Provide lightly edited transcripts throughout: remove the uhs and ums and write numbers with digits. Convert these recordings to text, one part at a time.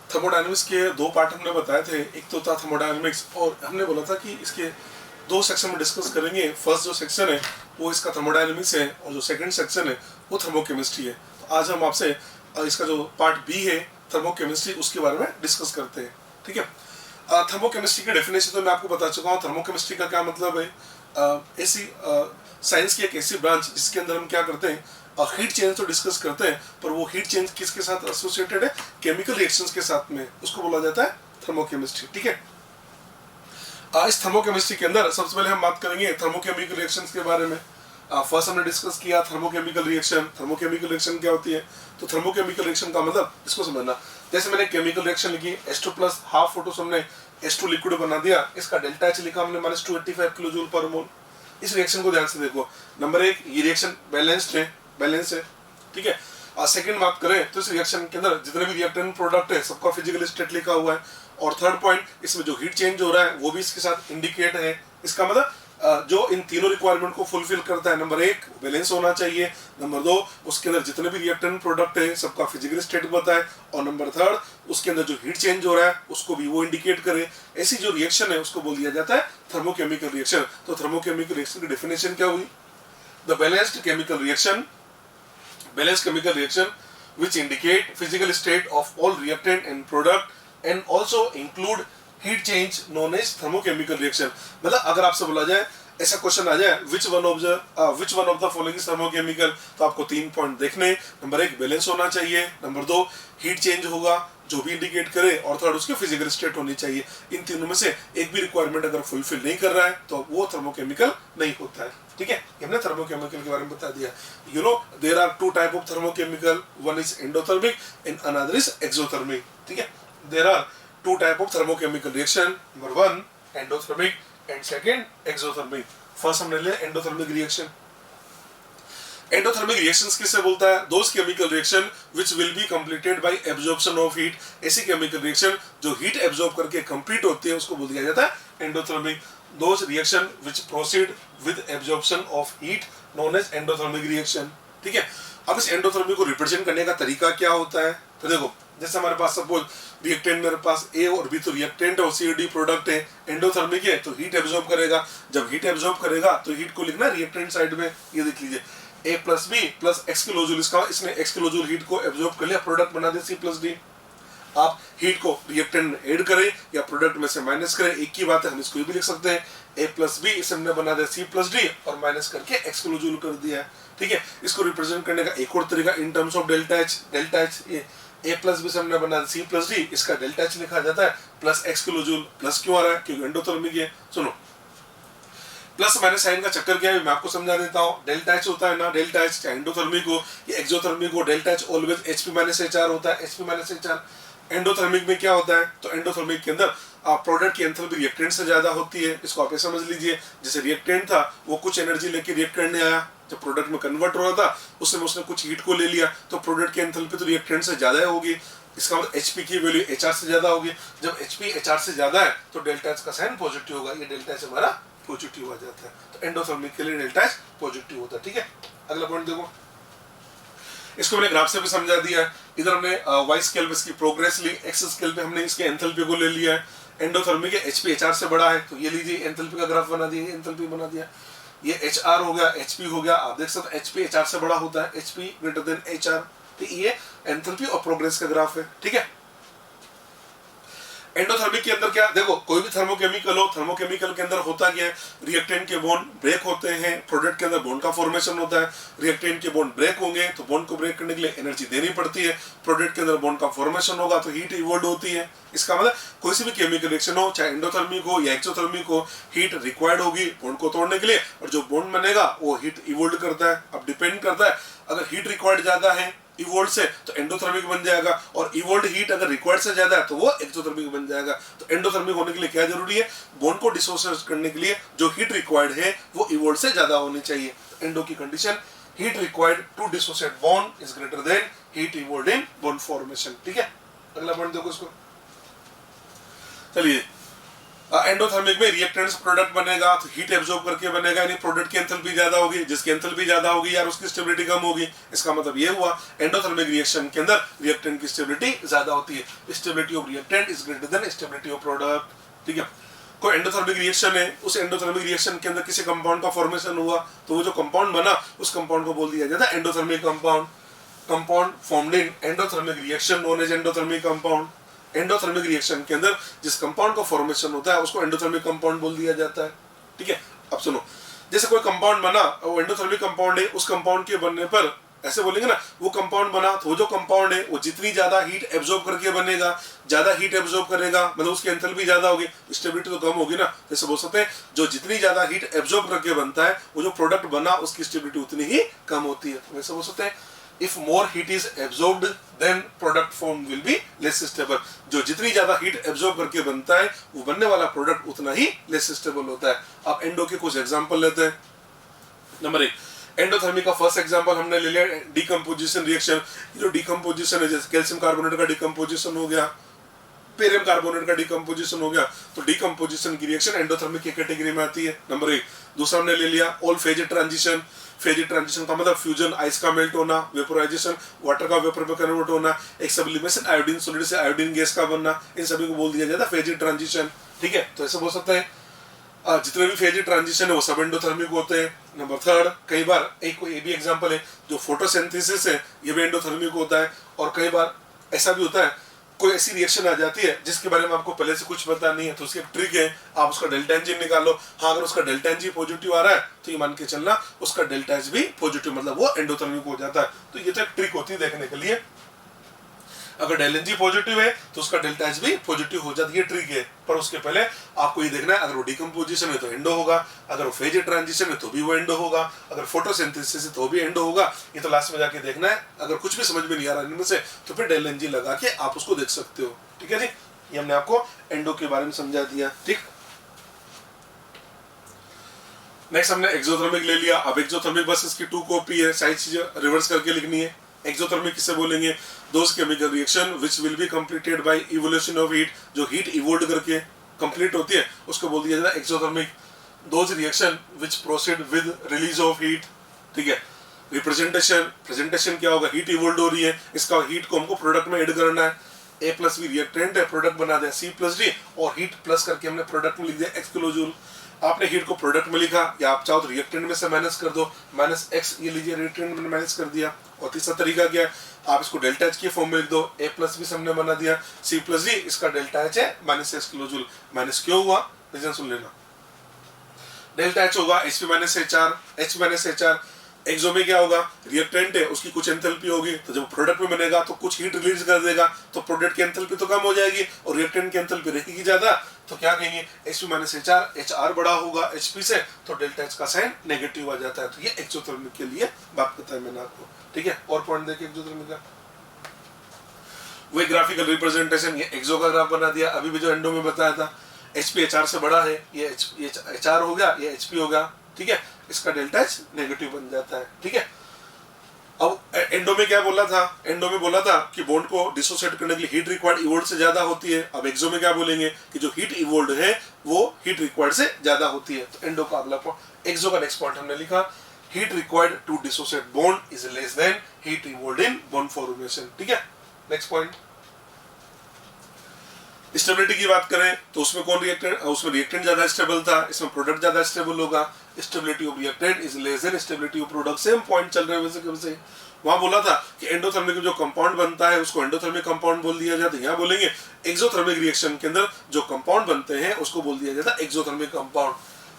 Thermodynamics के दो part हमने बताए थे, एक तो था थर्मोडायनेमिक्स और हमने बोला था कि इसके दो सेक्शन में डिस्कस करेंगे। फर्स्ट जो सेक्शन है वो इसका थर्मोडायनेमिक्स है और जो सेकंड सेक्शन है वो थर्मोकेमिस्ट्री है। तो आज हम आपसे इसका जो पार्ट बी है थर्मोकेमिस्ट्री उसके बारे में डिस्कस करते हैं। ठीक है, थर्मोकेमिस्ट्री की डेफिनेशन तो मैं आपको बता चुका हूँ। थर्मोकेमिस्ट्री का क्या मतलब है, ऐसी साइंस की एक ऐसी ब्रांच जिसके अंदर हम क्या करते हैं, हीट चेंज तो डिस्कस करते हैं, पर वो हीट चेंज किसके साथ एसोसिएटेड है, केमिकल रिएक्शंस के साथ में, उसको बोला जाता है थर्मोकेमिस्ट्री। ठीक है, इस थर्मोकेमिस्ट्री के अंदर सबसे पहले हम बात करेंगे थर्मोकेमिकल रिएक्शंस के बारे में। फर्स्ट हमने डिस्कस किया थर्मोकेमिकल रिएक्शन। थर्मोकेमिकल रिएक्शन क्या होती है, तो थर्मोकेमिकल रिएक्शन का मतलब इसको समझना, जैसे मैंने केमिकल रिएक्शन लिखी H2 प्लस हाफ फोटोस हमने H2 लिक्विड बना दिया, इसका डेल्टा H लिखा हमने -285 किलो जूल पर मोल। इस रिएक्शन को ध्यान से देखो। नंबर एक, ये रिएक्शन बैलेंस्ड है, बैलेंस है। ठीक है, सेकंड बात करें तो इस रिएक्शन के अंदर जितने भी रिएक्टेंट प्रोडक्ट है सबका फिजिकल स्टेट लिखा हुआ है। और थर्ड पॉइंट, इसमें जो हीट चेंज हो रहा है वो भी इसके साथ इंडिकेट है। इसका मतलब जो इन तीनों रिक्वायरमेंट को फुलफिल करता है, नंबर एक बैलेंस होना चाहिए, नंबर दो उसके अंदर जितने भी रिएक्टेंट प्रोडक्ट है सबका फिजिकल स्टेट बताए, और नंबर थर्ड उसके अंदर जो हीट चेंज हो रहा है उसको भी वो इंडिकेट करे। ऐसी जो रिएक्शन है उसको बोल दिया जाता है थर्मोकेमिकल रिएक्शन। तो थर्मोकेमिकल रिएक्शन की डेफिनेशन क्या हुई, the balanced chemical reaction, balanced chemical reaction which indicate physical state of all reactant and product and also include heat change known as thermochemical reaction। मतलब अगर आपसे बोला जाए, ऐसा क्वेश्चन आ जाए which one of the following is thermochemical, तो आपको 3 point देखने। नंबर एक बैलेंस होना चाहिए, नंबर दो हीट चेंज होगा जो भी इंडिकेट करे, और थर्ड उसकी फिजिकल स्टेट होनी चाहिए। इन तीनों में से एक भी रिक्वायरमेंट अगर फुलफिल नहीं कर रहा है तो वो थर्मोकेमिकल नहीं होता है। ठीक है, हमने थर्मोकेमिकल के बारे में बता दिया। You know there are two type of thermochemical, one is endothermic and another is exothermic. ठीक है, there are two type of thermochemical reaction, number one endothermic and second exothermic. First हमने लिया एंडोथर्मिक रिएक्शन। एंडोथर्मिक रिएक्शंस किससे बोलता है, those chemical reaction which will be completed by absorption of heat. ऐसी chemical reaction जो heat absorb करके complete होती है उसको बोल दिया जाता है endothermic. Those reaction which proceed with absorption of heat known as endothermic reaction. ठीक है, अब इस एंडोथर्मिक को रिप्रेजेंट करने का तरीका क्या होता है, तो देखो जैसे हमारे पास सपोज रिएक्टेंट, मेरे पास ए और बी तो रिएक्टेंट है और सी और डी प्रोडक्ट है, एंडोथर्मिक है तो हीट एब्जॉर्ब करेगा। जब हीट एब्जॉर्ब करेगा तो हीट को लिखना रिएक्टेंट साइड में, ये देख लीजिए A plus B plus X kilo joule, इसका इसने एक्स किलो जूल हीट को एब्जॉर्ब कर लिया, प्रोडक्ट बना दिया सी प्लस डी। आप हीट को रिएक्टेंट में ऐड करें या प्रोडक्ट में से माइनस करें, एक ही बात है, हम इसको भी लिख सकते हैं A प्लस बी, इसे हमने बना दिया सी प्लस डी और माइनस करके एक्स किलो जूल कर दिया है। ठीक है, इसको रिप्रेजेंट करने का एक और तरीका in terms of delta H. Delta H ये A प्लस बी से हमने बना सी प्लस डी, इसका डेल्टा एच लिखा जाता है plus X kilo joule. Plus क्यों आ रहा है, क्योंकि एंडोथर्मिक है। सुनो, प्लस माइनस साइन का चक्कर क्या है मैं आपको समझा देता हूँ। डेल्टा एच होता है ना, डेल्टा एच चाहे एंडोथर्मिक हो या एक्सोथर्मिक हो, delta H always HP minus HR होता है, एचपी माइनस एचआर। एंडोथर्मिक में क्या होता है, तो एंडोथर्मिक के अंदर प्रोडक्ट की एंथैल्पी रिएक्टेंट से ज्यादा होती है। इसको आप समझ लीजिए, जैसे रिएक्टेंट था वो कुछ एनर्जी लेके रिएक्टेंट ने आया, जब प्रोडक्ट में कन्वर्ट हो रहा था उसने कुछ हीट को ले लिया, तो प्रोडक्ट की एंथैल्पी तो रिएक्टेंट से ज्यादा होगी। इसका मतलब एचपी की वैल्यू एचआर से ज्यादा होगी। जब एचपी एचआर से ज्यादा है तो डेल्टा एच का साइन पॉजिटिव होगा, ये डेल्टा एच हमारा पॉजिटिव आ जाता है। तो एंडोथर्मिक के लिए डेल्टा एच पॉजिटिव होता है। ठीक है, अगला पॉइंट देखो, इसको मैंने ग्राफ से भी समझा दिया है। इधर हमने वाई स्केल पे इसकी प्रोग्रेस ली, एक्स स्केल पे हमने इसके एंथैल्पी को ले लिया है। एंडोथर्मिक है, एचपी एचआर से बड़ा है, तो ये लीजिए एंथैल्पी का ग्राफ बना दिया, एंथैल्पी बना दिया। ये एचआर हो गया, एचपी हो गया, आप देख सकते एचपी एचआर से बड़ा होता है, एचपी ग्रेटर देन एचआर। तो ये एंथैल्पी और प्रोग्रेस का ग्राफ है। ठीक है, एंडोथर्मिक के अंदर क्या, देखो कोई भी थर्मोकेमिकल हो, थर्मोकेमिकल के अंदर होता क्या है, रिएक्टेंट के बॉन्ड ब्रेक होते हैं, प्रोडक्ट के अंदर बॉन्ड का फॉर्मेशन होता है। रिएक्टेंट के बॉन्ड ब्रेक होंगे तो बॉन्ड को ब्रेक करने के लिए एनर्जी देनी पड़ती है, प्रोडक्ट के अंदर बॉन्ड का फॉर्मेशन होगा तो हीट इवॉल्व होती है। इसका मतलब कोई सी भी केमिकल रिएक्शन हो, चाहे एंडोथर्मिक हो या एक्सोथर्मिक हो, हीट रिक्वायर्ड होगी बॉन्ड को तोड़ने के लिए, और जो बॉन्ड बनेगा वो हीट इवॉल्व करता है। अब डिपेंड करता है, अगर हीट रिक्वायर्ड ज्यादा है इवोल्ड से तो एंडोथर्मिक बन जाएगा, और इवोल्ड हीट अगर रिक्वायर्ड से ज्यादा है तो वो एक्सोथर्मिक बन जाएगा। तो एंडोथर्मिक होने के लिए क्या जरूरी है, बॉन्ड को डिसोसिएट करने के लिए जो हीट रिक्वायर्ड है वो इवोल्ड से ज्यादा होनी चाहिए। एंडो की condition, heat required to dissociate bond is greater than heat evolved in bond formation. ठीक है, अगला पॉइंट देखो इसको। चलिए, एंडोथर्मिक में रिएक्टेंट्स प्रोडक्ट बनेगा तो हीट एब्जॉर्ब करके बनेगा, यानी प्रोडक्ट की एंथैल्पी ज्यादा होगी, जिसकी एंथैल्पी ज्यादा होगी यार उसकी स्टेबिलिटी कम होगी। इसका मतलब ये हुआ एंडोथर्मिक रिएक्शन के अंदर रिएक्टेंट की स्टेबिलिटी ज्यादा होती है। Stability of reactant is greater then stability of product. ठीक है, कोई एंडोथर्मिक रिएक्शन है, उस एंडोथर्मिक रिएक्शन के अंदर किसी कंपाउंड का फॉर्मेशन हुआ तो वो जो कंपाउंड बना उस कंपाउंड को बोल दिया जाता है endothermic compound. Compound formed in endothermic reaction known as endothermic compound. Endothermic reaction के अंदर जिस कंपाउंड का फॉर्मेशन होता है उसको एंडोथर्मिक कंपाउंड बोल दिया जाता है। ठीक है, अब सुनो, जैसे कोई कंपाउंड बना वो एंडोथर्मिक कंपाउंड है, उस कंपाउंड के बनने पर ऐसे बोलेंगे ना, वो कंपाउंड बना तो वो जो कंपाउंड है वो जितनी ज्यादा हीट एब्जॉर्ब करके बनेगा, ज्यादा हीट एब्जॉर्ब करेगा मतलब उसकी एंथैल्पी ज्यादा होगी, स्टेबिलिटी तो कम होगी ना। जैसे बोल सकते हैं जो जितनी ज्यादा हीट एब्जॉर्ब करके बनता है वो जो प्रोडक्ट बना उसकी स्टेबिलिटी उतनी ही कम होती है। वैसे बोल सकते हैं if more heat is absorbed then product form will be less stable। जो जितनी ज्यादा हीट एब्जॉर्ब करके बनता है वो बनने वाला प्रोडक्ट उतना ही लेस स्टेबल होता है। अब एंडो के कुछ एग्जांपल लेते हैं। नंबर 1, एंडोथर्मी का फर्स्ट एग्जांपल हमने ले लिया डिकम्पोजिशन रिएक्शन। जो डिकम्पोजिशन है जैसे कैल्शियम कार्बोनेट का डिकम्पोजिशन हो गया, पेरियम कार्बोनेट का डिकम्पोजिशन हो गया, तो डिकम्पोजिशन की रिएक्शन एंडोथर्मिक की कैटेगरी में आती है। नंबर 1। दूसरा हमने ले लिया all phase transition. Phase transition का मतलब फ्यूजन, आइस का मेल्ट होना, वेपोराइजेशन, वाटर का वेपर में कन्वर्ट होना, एक सब्लिमेशन आयोडीन सॉलिड से आयोडीन गैस का बनना, इन सभी को बोल दिया जाता है फेज ट्रांजिशन। ठीक है, तो ऐसे बोल सकते हैं जितने भी फेज ट्रांजिशन है वो सब एंडोथर्मिक होते हैं। नंबर 3, कई बार एक कोई भी एग्जांपल है जो फोटोसिंथेसिस है ये भी एंडोथर्मिक होता है। और कई बार ऐसा भी होता है कोई ऐसी रिएक्शन आ जाती है जिसके बारे में आपको पहले से कुछ पता नहीं है, तो उसकी ट्रिक है आप उसका डेल्टा एन जी निकालो। हाँ, अगर उसका डेल्टा एन जी पॉजिटिव आ रहा है तो ये मान के चलना उसका डेल्टा एच भी पॉजिटिव, मतलब वो एंडोथर्मिक हो जाता है। तो ये तो एक ट्रिक होती है देखने के लिए। अगर डेल्टा एन जी पॉजिटिव है तो उसका डेल्टा एच भी पॉजिटिव हो जाती है, ट्रिक है। पर उसके पहले आपको ये देखना है अगर वो डिकम्पोजिशन है तो एंडो होगा, अगर वो फेज ट्रांजिशन है तो भी वो एंडो होगा, अगर फोटोसिंथेसिस है तो भी एंडो होगा। ये तो लास्ट में जाके देखना है। अगर कुछ भी समझ में नहीं आ रहा इनमें से तो फिर डेल्टा एन जी लगा के आप उसको देख सकते हो। ठीक है जी, ये हमने आपको एंडो के बारे में समझा दिया। ठीक, नेक्स्ट हमने एक्सोथर्मिक ले लिया। अब एक्सोथर्मिक बस इसकी 2 कॉपी है, सारी चीजें रिवर्स करके लिखनी है। एक्सोथर्मिक किसे बोलेंगे? Those chemical reaction which will be completed bye evolution of heat, जो हीट इवोल्व करके कंप्लीट होती है उसको बोल दिया जाता है exothermic. Those reaction which proceed with release of heat. ठीक है, रिप्रेजेंटेशन, प्रेजेंटेशन क्या होगा? हीट इवोल्व हो रही है, इसका हीट को हमको प्रोडक्ट में ऐड करना है। A प्लस बी रिएक्टेंट है, प्रोडक्ट बना दिया C प्लस डी और हीट प्लस करके हमने प्रोडक्ट में लिख दिया x किलो जूल। आपने हीट को प्रोडक्ट में लिखा या आप चाहो तो रिएक्टेंट में से माइनस कर दो, माइनस x ये लीजिए रिएक्टेंट में माइनस कर दिया। और तीसरा तरीका क्या है? आप इसको डेल्टा एच के फॉर्म में लिख दो। A प्लस बी हमने बना दिया, C प्लस डी इसका डेल्टा एच है minus x kilo joule. Minus क्यों हुआ रीजन सुन लेना। डेल्टा एच होगा Hp minus HR, H minus HR। एक्सो में क्या होगा? रिएक्टेंट है, उसकी कुछ एंथैल्पी होगी, तो जब प्रोडक्ट में बनेगा तो कुछ हीट रिलीज कर देगा, तो प्रोडक्ट की एंथैल्पी तो कम हो जाएगी और रिएक्टेंट की एंथैल्पी रहेगी ज्यादा। तो क्या कहेंगे? Hp माइनस HR, HR बड़ा होगा Hp से तो डेल्टा H का साइन नेगेटिव आ जाता है। तो ये एक्सोथर्मिक के लिए बात बताया मैंने आपको। ठीक है, और पॉइंट देखिए एक्सोथर्मिक का वही ग्राफिकल रिप्रेजेंटेशन। ये एक्सो का ग्राफ बना दिया, अभी भी जो एंडो में बताया था। Hp HR से बड़ा है, ये HR हो गया, ये Hp हो गया। ठीक है, इसका डेल्टा एच नेगेटिव बन जाता है। ठीक है, अब एंडो में क्या बोला था? एंडो में बोला था कि बॉन्ड को डिसोसिएट करने के लिए हीट रिक्वायर्ड इवोल्व से ज्यादा होती है। अब एक्सो में क्या बोलेंगे कि जो हीट इवोल्व है वो हीट रिक्वायर्ड से ज्यादा होती है। तो एंडो का अगला पॉइंट, एक्सो का नेक्स्ट पॉइंट हमने लिखा heat required to dissociate bond is less than heat evolve in bond formation. ठीक है, नेक्स्ट पॉइंट स्टेबिलिटी की बात करें तो उसमें कौन रिएक्टेंट? उसमें रिएक्टेंट ज्यादा स्टेबल था, इसमें प्रोडक्ट ज्यादा स्टेबल होगा। Stability of reactant is less then stability of product. Same point चल रहे हैं वैसे वैसे। वहां बोला था कि एंडोथर्मिक में जो कंपाउंड बनता है उसको एंडोथर्मिक कंपाउंड बोल दिया जाता है। यहाँ बोलेंगे एक्सोथर्मिक रिएक्शन के अंदर जो कंपाउंड बनते हैं उसको बोल दिया जाता है exothermic compound.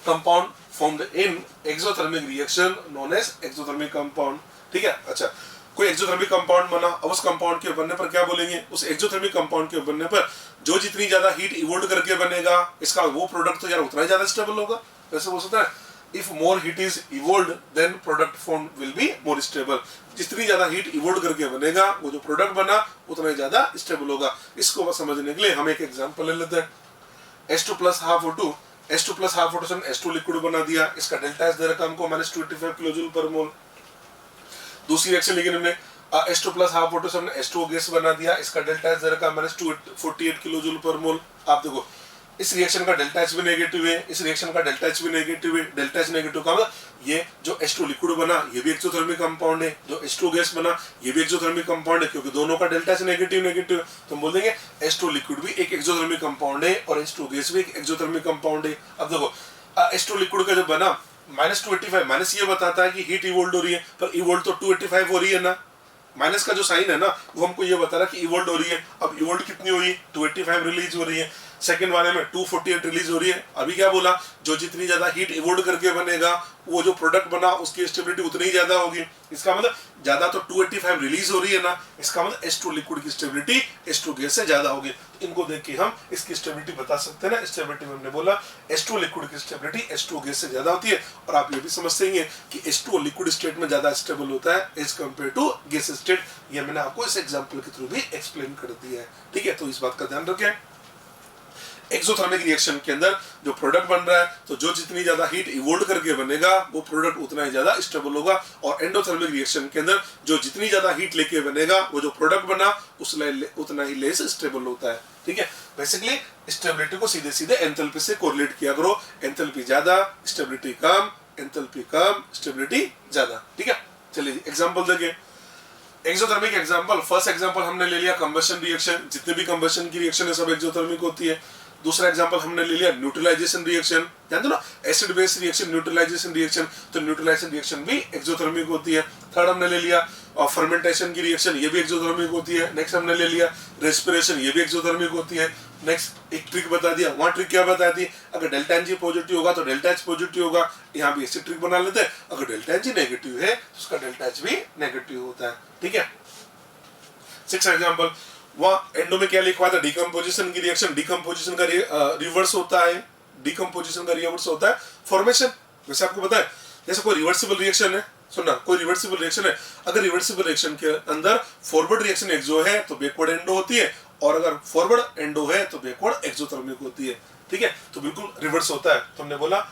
Compound formed in exothermic reaction known as exothermic compound. ठीक है, अच्छा कोई एक्सोथर्मिक कंपाउंड बना, अब उस कंपाउंड के बनने पर क्या बोलेंगे? उस एक्सोथर्मिक कंपाउंड के बनने पर जो जितनी ज्यादा हीट इवोल्व करके बनेगा इसका वो प्रोडक्ट तो यार उतना ही ज्यादा स्टेबल होगा। वैसे बोल सकता है if more heat is evolve then product form will be more stable. जितनी ज्यादा हीट इवोल्व करके बनेगा वो जो प्रोडक्ट बना उतना ही ज्यादा स्टेबल होगा। इसको समझने के लिए हम एक एग्जांपल ले लेते हैं। H2 plus half O2, H2 plus half O2 से H2 लिक्विड बना दिया, इसका डेल्टा एच दे रखा हमको माइनस 285 किलो जूल पर मोल। दूसरी रिएक्शन लेकिन हमने H2 प्लस हाफ O2 से हमने H2O गैस बना दिया, इसका डेल्टा एच दे रखा माइनस 248 किलो जूल पर मोल। आप देखो इस रिएक्शन का डेल्टा एच भी नेगेटिव है, इस रिएक्शन का डेल्टा एच भी नेगेटिव है। डेल्टा एच नेगेटिव का मतलब ये जो H2 लिक्विड बना ये भी एक्सोथर्मिक कंपाउंड है, जो H2 गैस बना ये भी एक्सोथर्मिक कंपाउंड है, क्योंकि दोनों का डेल्टा एच नेगेटिव नेगेटिव। तो हम बोल देंगे H2 लिक्विड भी एक एक्सोथर्मिक कंपाउंड है और H2 गैस भी एक एक्सोथर्मिक कंपाउंड है। अब देखो H2 लिक्विड का जब बना -285 माइनस ये बताता है कि हीट इवोल्ड हो रही है, पर इवोल्ड तो 285 हो रही है ना, माइनस का जो साइन है ना वो हमको ये बता रहा है कि इवोल्ड हो रही है। अब इवोल्ड कितनी हुई, 285 रिलीज हो रही है, सेकंड वाले में 248 रिलीज हो रही है। अभी क्या बोला, जो जितनी ज्यादा हीट इवोल्ड करके बनेगा वो जो प्रोडक्ट बना उसकी स्टेबिलिटी उतनी ही ज्यादा होगी। इसका मतलब ज्यादा तो 285 रिलीज हो रही है ना, इसका मतलब H2 लिक्विड की स्टेबिलिटी H2 गैस से ज्यादा होगी। तो इनको देख के हम इसकी स्टेबिलिटी बता सकते हैं ना। स्टेबिलिटी में हमने बोला H2 लिक्विड की स्टेबिलिटी H2 गैस से ज्यादा होती है। और आप ये भी समझते हैं कि H2 लिक्विड स्टेट में ज्यादा स्टेबल होता है as compare to gas state. ये मैंने आपको इस एग्जाम्पल के थ्रू भी एक्सप्लेन कर दिया है, ठीक है। तो इस बात का ध्यान रखें, एक्सोथर्मिक रिएक्शन के अंदर जो प्रोडक्ट बन रहा है तो जो जितनी ज्यादा हीट इवोल्ड करके बनेगा वो प्रोडक्ट उतना ही ज्यादा स्टेबल होगा। और एंडोथर्मिक रिएक्शन के अंदर जो जितनी ज्यादा हीट लेके बनेगा वो जो प्रोडक्ट बना उतना ही लेस स्टेबल होता है, ठीक है। बेसिकली स्टेबिलिटी को सीधे सीधे एंथैल्पी से कोरिलेट किया करो। एंथैल्पी ज्यादा स्टेबिलिटी कम, एंथैल्पी कम स्टेबिलिटी ज्यादा, ठीक है। चलिए एग्जांपल देखिए। एक्सोथर्मिक एग्जांपल, फर्स्ट एग्जांपल हमने ले लिया कंबशन रिएक्शन। जितने भी कंबशन की रिएक्शन है सब एक्सोथर्मिक होती है। दूसरा एग्जांपल हमने ले लिया न्यूट्रलाइजेशन रिएक्शन, जानते हो ना, acid base reaction, neutralization reaction. तो न्यूट्रलाइजेशन रिएक्शन भी एक्सोथर्मिक होती है। थर्ड हमने ले लिया और फर्मेंटेशन की रिएक्शन, ये भी एक्सोथर्मिक होती है। नेक्स्ट हमने ले लिया रेस्पिरेशन, ये भी एक्सोथर्मिक होती है। नेक्स्ट एक ट्रिक बता दिया, वहां ट्रिक क्या बता दी, अगर डेल्टा एन जी पॉजिटिव होगा तो डेल्टा एच पॉजिटिव होगा। यहाँ भी ऐसी ट्रिक बना लेते हैं, अगर डेल्टा एन जी नेगेटिव है तो उसका डेल्टा एच भी नेगेटिव होता है, ठीक है। सिक्स एग्जाम्पल, वहां एंडो में क्या लिखवा था, डिकम्पोजिशन की रिएक्शन। डिकम्पोजिशन का रिवर्स होता है, डिकम्पोजिशन का रिवर्स होता है फॉर्मेशन। वैसे आपको पता है, जैसे कोई रिवर्सिबल रिएक्शन है, सुनना, कोई रिवर्सिबल रिएक्शन है, अगर रिवर्सिबल रिएक्शन के अंदर फॉरवर्ड रिएक्शन एक्सो है तो बैकवर्ड एंडो होती है, और अगर फॉरवर्ड एंडो है तो बैकवर्ड एक्सोथर्मिक होती है, ठीक है। तो बिल्कुल रिवर्स होता है। तो हमने बोला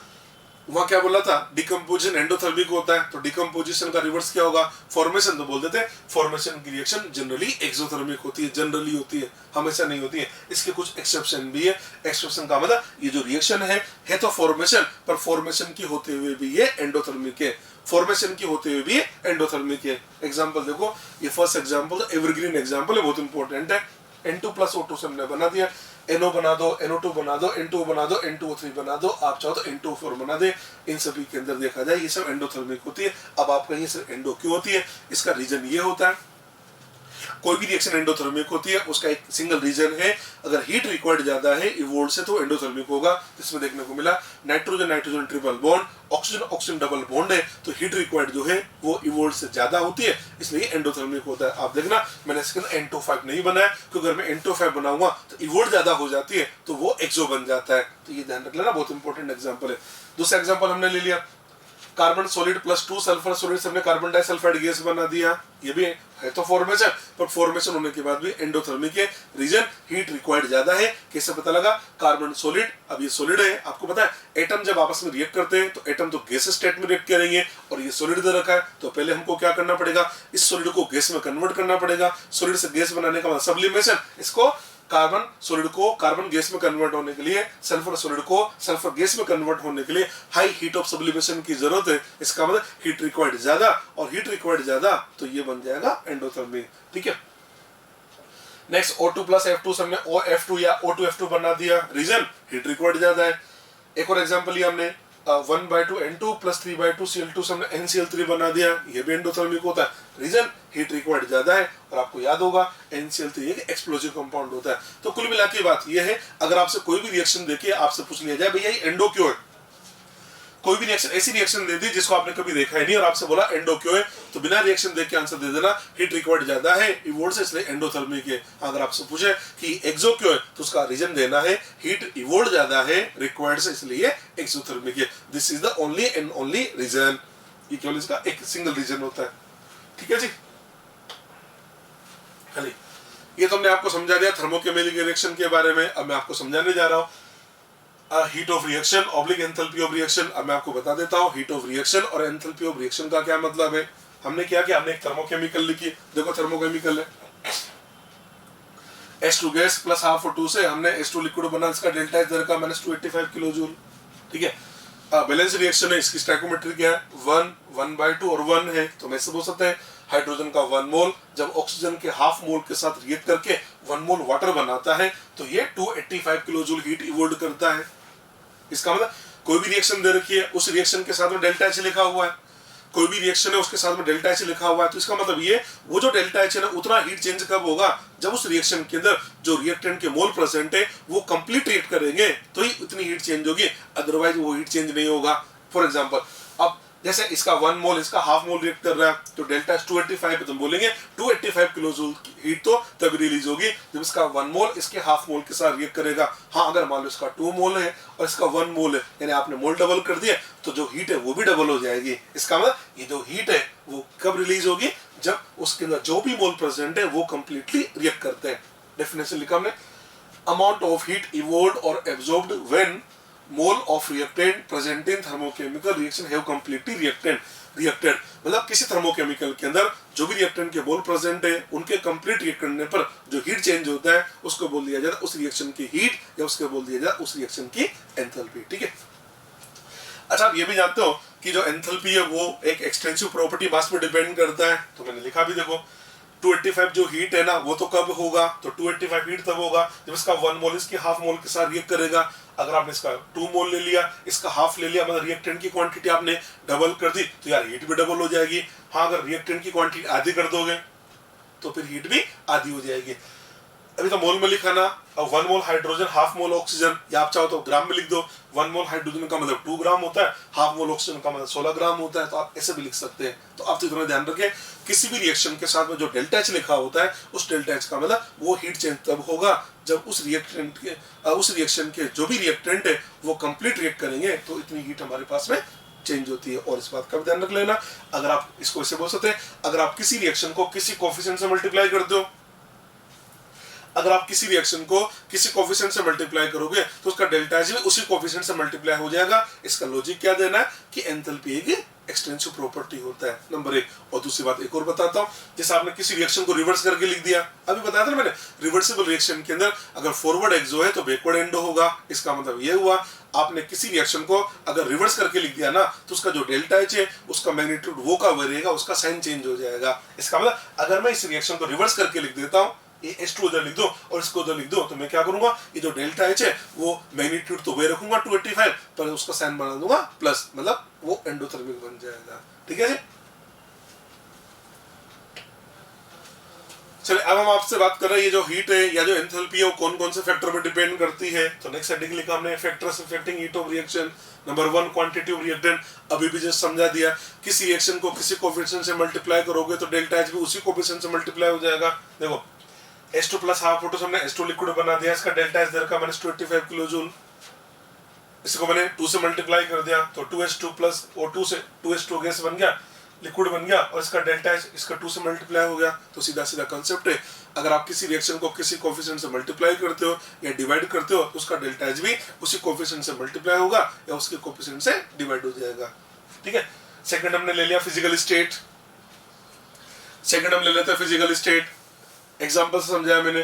वहां क्या बोला था, डिकम्पोजिशन एंडोथर्मिक होता है, तो डिकम्पोजिशन का रिवर्स क्या होगा, फॉर्मेशन। तो बोल देते हैं फॉर्मेशन की रिएक्शन जनरली एक्सोथर्मिक होती है, जनरली होती है, हमेशा नहीं होती है। इसके कुछ एक्सेप्शन भी है। एक्सेप्शन का मतलब ये जो रिएक्शन है तो फॉर्मेशन, पर फॉर्मेशन की होते हुए भी ये एंडोथर्मिक है, फॉर्मेशन की होते हुए भी एंडोथर्मिक है। एग्जाम्पल देखो, ये फर्स्ट एग्जाम्पल एवरग्रीन एग्जाम्पल है, बहुत इंपॉर्टेंट है। N2 + O2 से हमने बना दिया, NO बना दो, NO2 बना दो, N2 बना दो, N2O3 बना दो, आप चाहो तो N2O4 बना दे। इन सभी के अंदर देखा जाए ये सब एंडोथर्मिक होती है। अब आप कहिए सर एंडो क्यों होती है, इसका रीजन ये होता है, कोई भी रिएक्शन एंडोथर्मिक होती है उसका एक सिंगल रीजन है, अगर हीट रिक्वायर्ड ज्यादा है इवोल्ड से तो एंडोथर्मिक होगा। इसमें देखने को मिला nitrogen nitrogen triple bond, oxygen oxygen double bond है, तो हीट रिक्वायर्ड जो है वो इवोल्ड से ज्यादा होती है, इसलिए एंडोथर्मिक होता है। आप देखना मैंने इसके अंदर N25 नहीं बनाया, क्योंकि अगर मैं N25 बनाऊंगा तो इवोल्ड ज्यादा हो जाती है तो वो एक्सो बन जाता है। तो ये ध्यान रख लेना, बहुत इंपॉर्टेंट एग्जाम्पल है। दूसरा एग्जाम्पल हमने ले लिया कार्बन सॉलिड +2 सल्फर सॉलिड से हमने कार्बन डाइसल्फाइड गैस बना दिया। ये भी है तो फॉर्मेशन, पर फॉर्मेशन होने के बाद भी एंडोथर्मिक है। रीजन हीट रिक्वायर्ड ज्यादा है। कैसे पता लगा, कार्बन सॉलिड, अब ये सॉलिड है, आपको पता है एटम जब आपस में रिएक्ट करते हैं तो एटम तो गैस स्टेट में रिएक्ट करेंगे, और ये सॉलिड दे रखा है तो पहले हमको क्या करना पड़ेगा, इस सॉलिड को गैस में कन्वर्ट करना पड़ेगा। सॉलिड से गैस बनाने का मतलब सब्लिमेशन, इसको कार्बन सॉलिड को कार्बन गैस में कन्वर्ट होने के लिए, सल्फर सॉलिड को सल्फर गैस में कन्वर्ट होने के लिए हाई हीट ऑफ सब्लिमेशन की जरूरत है। इसका मतलब हीट रिक्वायर्ड ज्यादा, और हीट रिक्वायर्ड ज्यादा तो ये बन जाएगा एंडोथर्मिक, ठीक है। नेक्स्ट O2 + F2 से हमने OF2 या O2F2 बना दिया, रीजन हीट रिक्वायर्ड ज्यादा है। एक और एग्जांपल लिया हमने 1/2 N2 + 3/2 Cl2 से हमने NCl3 बना दिया, ये भी एंडोथर्मिक होता है, रीजन हीट रिक्वायर्ड ज्यादा है। और आपको याद होगा NCl3 एक एक्सप्लोजिव कंपाउंड होता है। तो कुल मिला के बात ये है, अगर आपसे कोई भी रिएक्शन देखे, आपसे पूछ लिया जाए भैया ये एंडो क्यों है, कोई भी रिएक्शन, ऐसी रिएक्शन दे दी जिसको आपने कभी देखा ही नहीं और आपसे बोला एंडो क्यों है, तो बिना रिएक्शन देख के आंसर दे देना हीट रिक्वायर्ड ज्यादा है इवोल्ड से, इसलिए एंडोथर्मिक है। अगर आपसे पूछे कि एक्सो क्यों है तो उसका रीजन देना है हीट इवोल्ड ज्यादा है रिक्वायर्ड से, इसलिए एक्सोथर्मिक है। This is the only and only reason, ये केवल इसका एक सिंगल रीजन होता है, ठीक है जी। खाली ये तो हमने आपको समझा दिया थर्मोकेमिकल रिएक्शन के बारे में। अब मैं आपको समझाने जा रहा हूँ heat of reaction oblique enthalpy of reaction. अब मैं आपको बता देता हूँ हीट ऑफ रिएक्शन और एंथैल्पी ऑफ रिएक्शन का क्या मतलब है। हमने क्या किया, हमने एक थर्मोकेमिकल लिखी, देखो थर्मोकेमिकल है, H2 gas plus half O2 से हमने H2 लिक्विड बना, इसका डेल्टा एच दर का माइनस 285 किलो जूल। ठीक है, बैलेंस रिएक्शन है, इसकी स्टोइकियोमेट्री क्या है, 1 1/2 और 1 है। तो मैं ऐसे बोल सकते हैं हाइड्रोजन का 1 मोल जब ऑक्सीजन के हाफ मोल के साथ रिएक्ट करके 1 मोल वाटर बनाता है तो ये 285 किलो जूल हीट इवोल्व करता है। इसका मतलब कोई भी रिएक्शन दे रखी है, उस रिएक्शन के साथ में डेल्टा एच लिखा हुआ है, कोई भी रिएक्शन है उसके साथ में डेल्टा एच लिखा हुआ है, तो इसका मतलब ये वो जो डेल्टा एच है ना उतना हीट चेंज कब होगा, जब उस रिएक्शन के अंदर जो रिएक्टेंट के मोल प्रेजेंट है वो कंप्लीट रिएक्ट करेंगे तो ही उतनी हीट चेंज होगी, अदरवाइज वो हीट चेंज नहीं होगा। फॉर एग्जांपल अब जैसे इसका 1 मोल इसका हाफ मोल रिएक्ट कर रहा है तो डेल्टा 285 पे तुम बोलेंगे 285 किलो जूल हीट तो तब रिलीज होगी जब इसका 1 मोल इसके हाफ मोल के साथ रिएक्ट करेगा। हाँ, अगर मान लो इसका 2 मोल है और इसका 1 मोल है, यानी आपने मोल डबल कर दिया तो जो हीट है वो भी डबल हो जाएगी। इसका मतलब ये जो हीट है वो कब रिलीज होगी, जब उसके अंदर जो भी मोल प्रेजेंट है वो कंप्लीटली रिएक्ट करते हैं। डेफिनेशन लिखा हमने, अमाउंट ऑफ हीट इवोल्व्ड और absorbed when mole of reactant present in thermochemical reaction have completely reacted मतलब किसी थर्मोकेमिकल के अंदर जो भी रिएक्टेंट के मोल प्रेजेंट है उनके कंप्लीट रिएक्ट करने पर जो हीट चेंज होता है उसको बोल दिया जाता है उस रिएक्शन की हीट, या उसको बोल दिया जाता है उस रिएक्शन की एंथैल्पी। ठीक है, अच्छा आप ये भी जानते हो कि जो एंथैल्पी है वो एक एक्सटेंसिव प्रॉपर्टी मास पे डिपेंड करता है, तो मैंने लिखा भी देखो 285 जो हीट है ना वो तो कब होगा, तो 285 हीट तब होगा जब इसका 1 मोल इसके हाफ मोल के साथ रिएक्ट करेगा। अगर आपने इसका 2 मोल ले लिया, इसका हाफ ले लिया, मतलब रिएक्टेंट की क्वांटिटी आपने डबल कर दी तो यार हीट भी डबल हो जाएगी। हाँ, अगर रिएक्टेंट की क्वांटिटी आधी कर दोगे तो फिर हीट भी आधी हो जाएगी। अभी तो मोल में लिखा ना, 1 मोल हाइड्रोजन हाफ मोल ऑक्सीजन, या आप चाहो तो ग्राम में लिख दो, 1 मोल हाइड्रोजन का मतलब 2 ग्राम होता है, हाफ मोल ऑक्सीजन का मतलब 16 ग्राम होता है, तो आप ऐसे भी लिख सकते हैं। तो आप तो इतना ध्यान रखें किसी भी रिएक्शन के साथ में जो डेल्टा एच लिखा होता है उस डेल्टा एच का मतलब वो हीट चेंज तब होगा जब उस रिएक्शन के जो भी रिएक्टेंट है वो कंप्लीट रिएक्ट करेंगे तो इतनी हीट हमारे पास में चेंज होती है। और इस बात का भी ध्यान रख लेना, अगर आप इसको ऐसे बोल सकते हैं, अगर आप किसी रिएक्शन को किसी कोफिशिएंट से मल्टीप्लाई करते हो, अगर आप किसी रिएक्शन को किसी कोफिशिएंट से मल्टीप्लाई करोगे तो उसका डेल्टा एच भी उसी कोफिशिएंट से मल्टीप्लाई हो जाएगा। इसका लॉजिक क्या देना है कि एंथैल्पी एक एक्सटेंसिव प्रॉपर्टी होता है, नंबर 1। और दूसरी बात एक और बताता हूं, जैसे आपने किसी रिएक्शन को रिवर्स करके लिख दिया, अभी बताया था ना मैंने, रिवर्सिबल रिएक्शन के अंदर अगर फॉरवर्ड एक्सो है तो बैकवर्ड एंडो होगा। इसका मतलब ये हुआ आपने किसी रिएक्शन को अगर रिवर्स करके लिख दिया ना तो उसका जो डेल्टा एच है उसका मैग्नीट्यूड वो का रहेगा, उसका साइन चेंज हो जाएगा। इसका मतलब अगर मैं इस रिएक्शन को रिवर्स करके लिख देता हूं, ये H2 उधर लिख दो और इसको उधर लिख दो, तो मैं क्या करूंगा, ये जो डेल्टा एच है वो मैग्नीट्यूड तो वही रखूंगा 285 पर उसका साइन बना दूंगा प्लस, मतलब वो एंडोथर्मिक बन जाएगा। ठीक है जी, चलिए अब हम आपसे बात कर रहे हैं ये जो हीट है या जो एंथैल्पी है वो कौन कौन से फैक्टर पर डिपेंड करती है। तो नेक्स्ट हेडिंग लिखा हमने factors affecting heat of reaction. Number 1 quantity of reactant, अभी भी जस्ट समझा दिया, किसी रिएक्शन को किसी कोफिशिएंट से मल्टीप्लाई करोगे तो डेल्टा एच भी उसी कोफिशिएंट से मल्टीप्लाई हो जाएगा। देखो H2 प्लस हाफ O2 हमने H2 लिक्विड बना दिया, इसका डेल्टा एच दर का मैंने 285 किलो जूल, इसको मैंने 2 से मल्टीप्लाई कर दिया तो 2H2 प्लस O2 से 2H2 गैस बन गया, लिक्विड बन गया, और इसका डेल्टा एच इसका 2 से मल्टीप्लाई हो गया। तो सीधा सीधा कंसेप्ट है, अगर आप किसी रिएक्शन को किसी कोफिशिएंट से मल्टीप्लाई करते हो या डिवाइड करते हो तो उसका डेल्टा एच भी उसी कोफिशिएंट से मल्टीप्लाई होगा या उसके कोफिशिएंट से डिवाइड हो जाएगा। ठीक है, सेकंड हमने ले लिया फिजिकल स्टेट, सेकंड हम ले लेते हैं फिजिकल स्टेट। एग्जांपल से समझाया मैंने,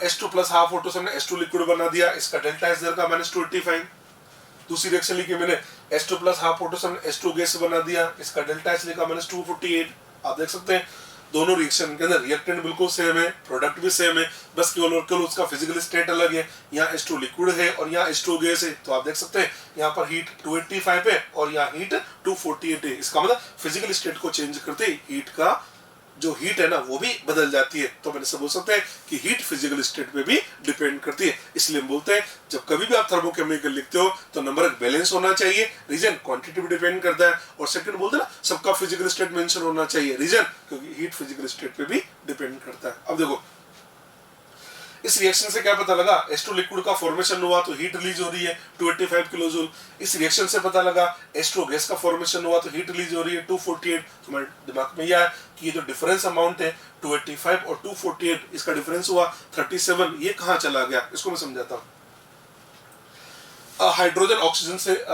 H2 प्लस हाफ O2 से हमने H2 लिक्विड बना दिया, इसका डेल्टा एच दर का -285। दूसरी रिएक्शन लिखी मैंने H2 प्लस हाफ O2 से हमने H2 गैस बना दिया, इसका डेल्टा एच लिखा -248। आप देख सकते हैं दोनों रिएक्शन के अंदर रिएक्टेंट बिल्कुल सेम है, प्रोडक्ट भी सेम है, बस केवल और केवल उसका फिजिकल स्टेट अलग है। यहाँ H2 लिक्विड है और यहाँ H2 गैस है, तो आप देख सकते हैं यहाँ पर हीट 285 है और यहाँ हीट 248 है। इसका मतलब फिजिकल स्टेट को चेंज करते ही हीट का जो हीट है ना वो भी बदल जाती है। तो मैंने से बोल सकते हैं कि हीट फिजिकल स्टेट पे भी डिपेंड करती है। इसलिए हम बोलते हैं जब कभी भी आप थर्मोकेमिकल लिखते हो तो नंबर 1 बैलेंस होना चाहिए, रीजन क्वांटिटी भी डिपेंड करता है, और सेकंड बोलते हैं ना सबका फिजिकल स्टेट मेंशन होना चाहिए, रीजन क्योंकि हीट फिजिकल स्टेट पे भी डिपेंड करता है। अब देखो इस रिएक्शन से क्या पता लगा, H2 लिक्विड का फॉर्मेशन हुआ तो हीट रिलीज हो रही है 285 किलो जूल। इस रिएक्शन से पता लगा H2 गैस का फॉर्मेशन हुआ तो हीट रिलीज हो रही है 248। तो मेरे दिमाग में यह है कि ये जो डिफरेंस अमाउंट है 285 और 248, इसका डिफरेंस हुआ 37, ये कहाँ चला गया, इसको मैं समझाता हूँ। हाइड्रोजन ऑक्सीजन से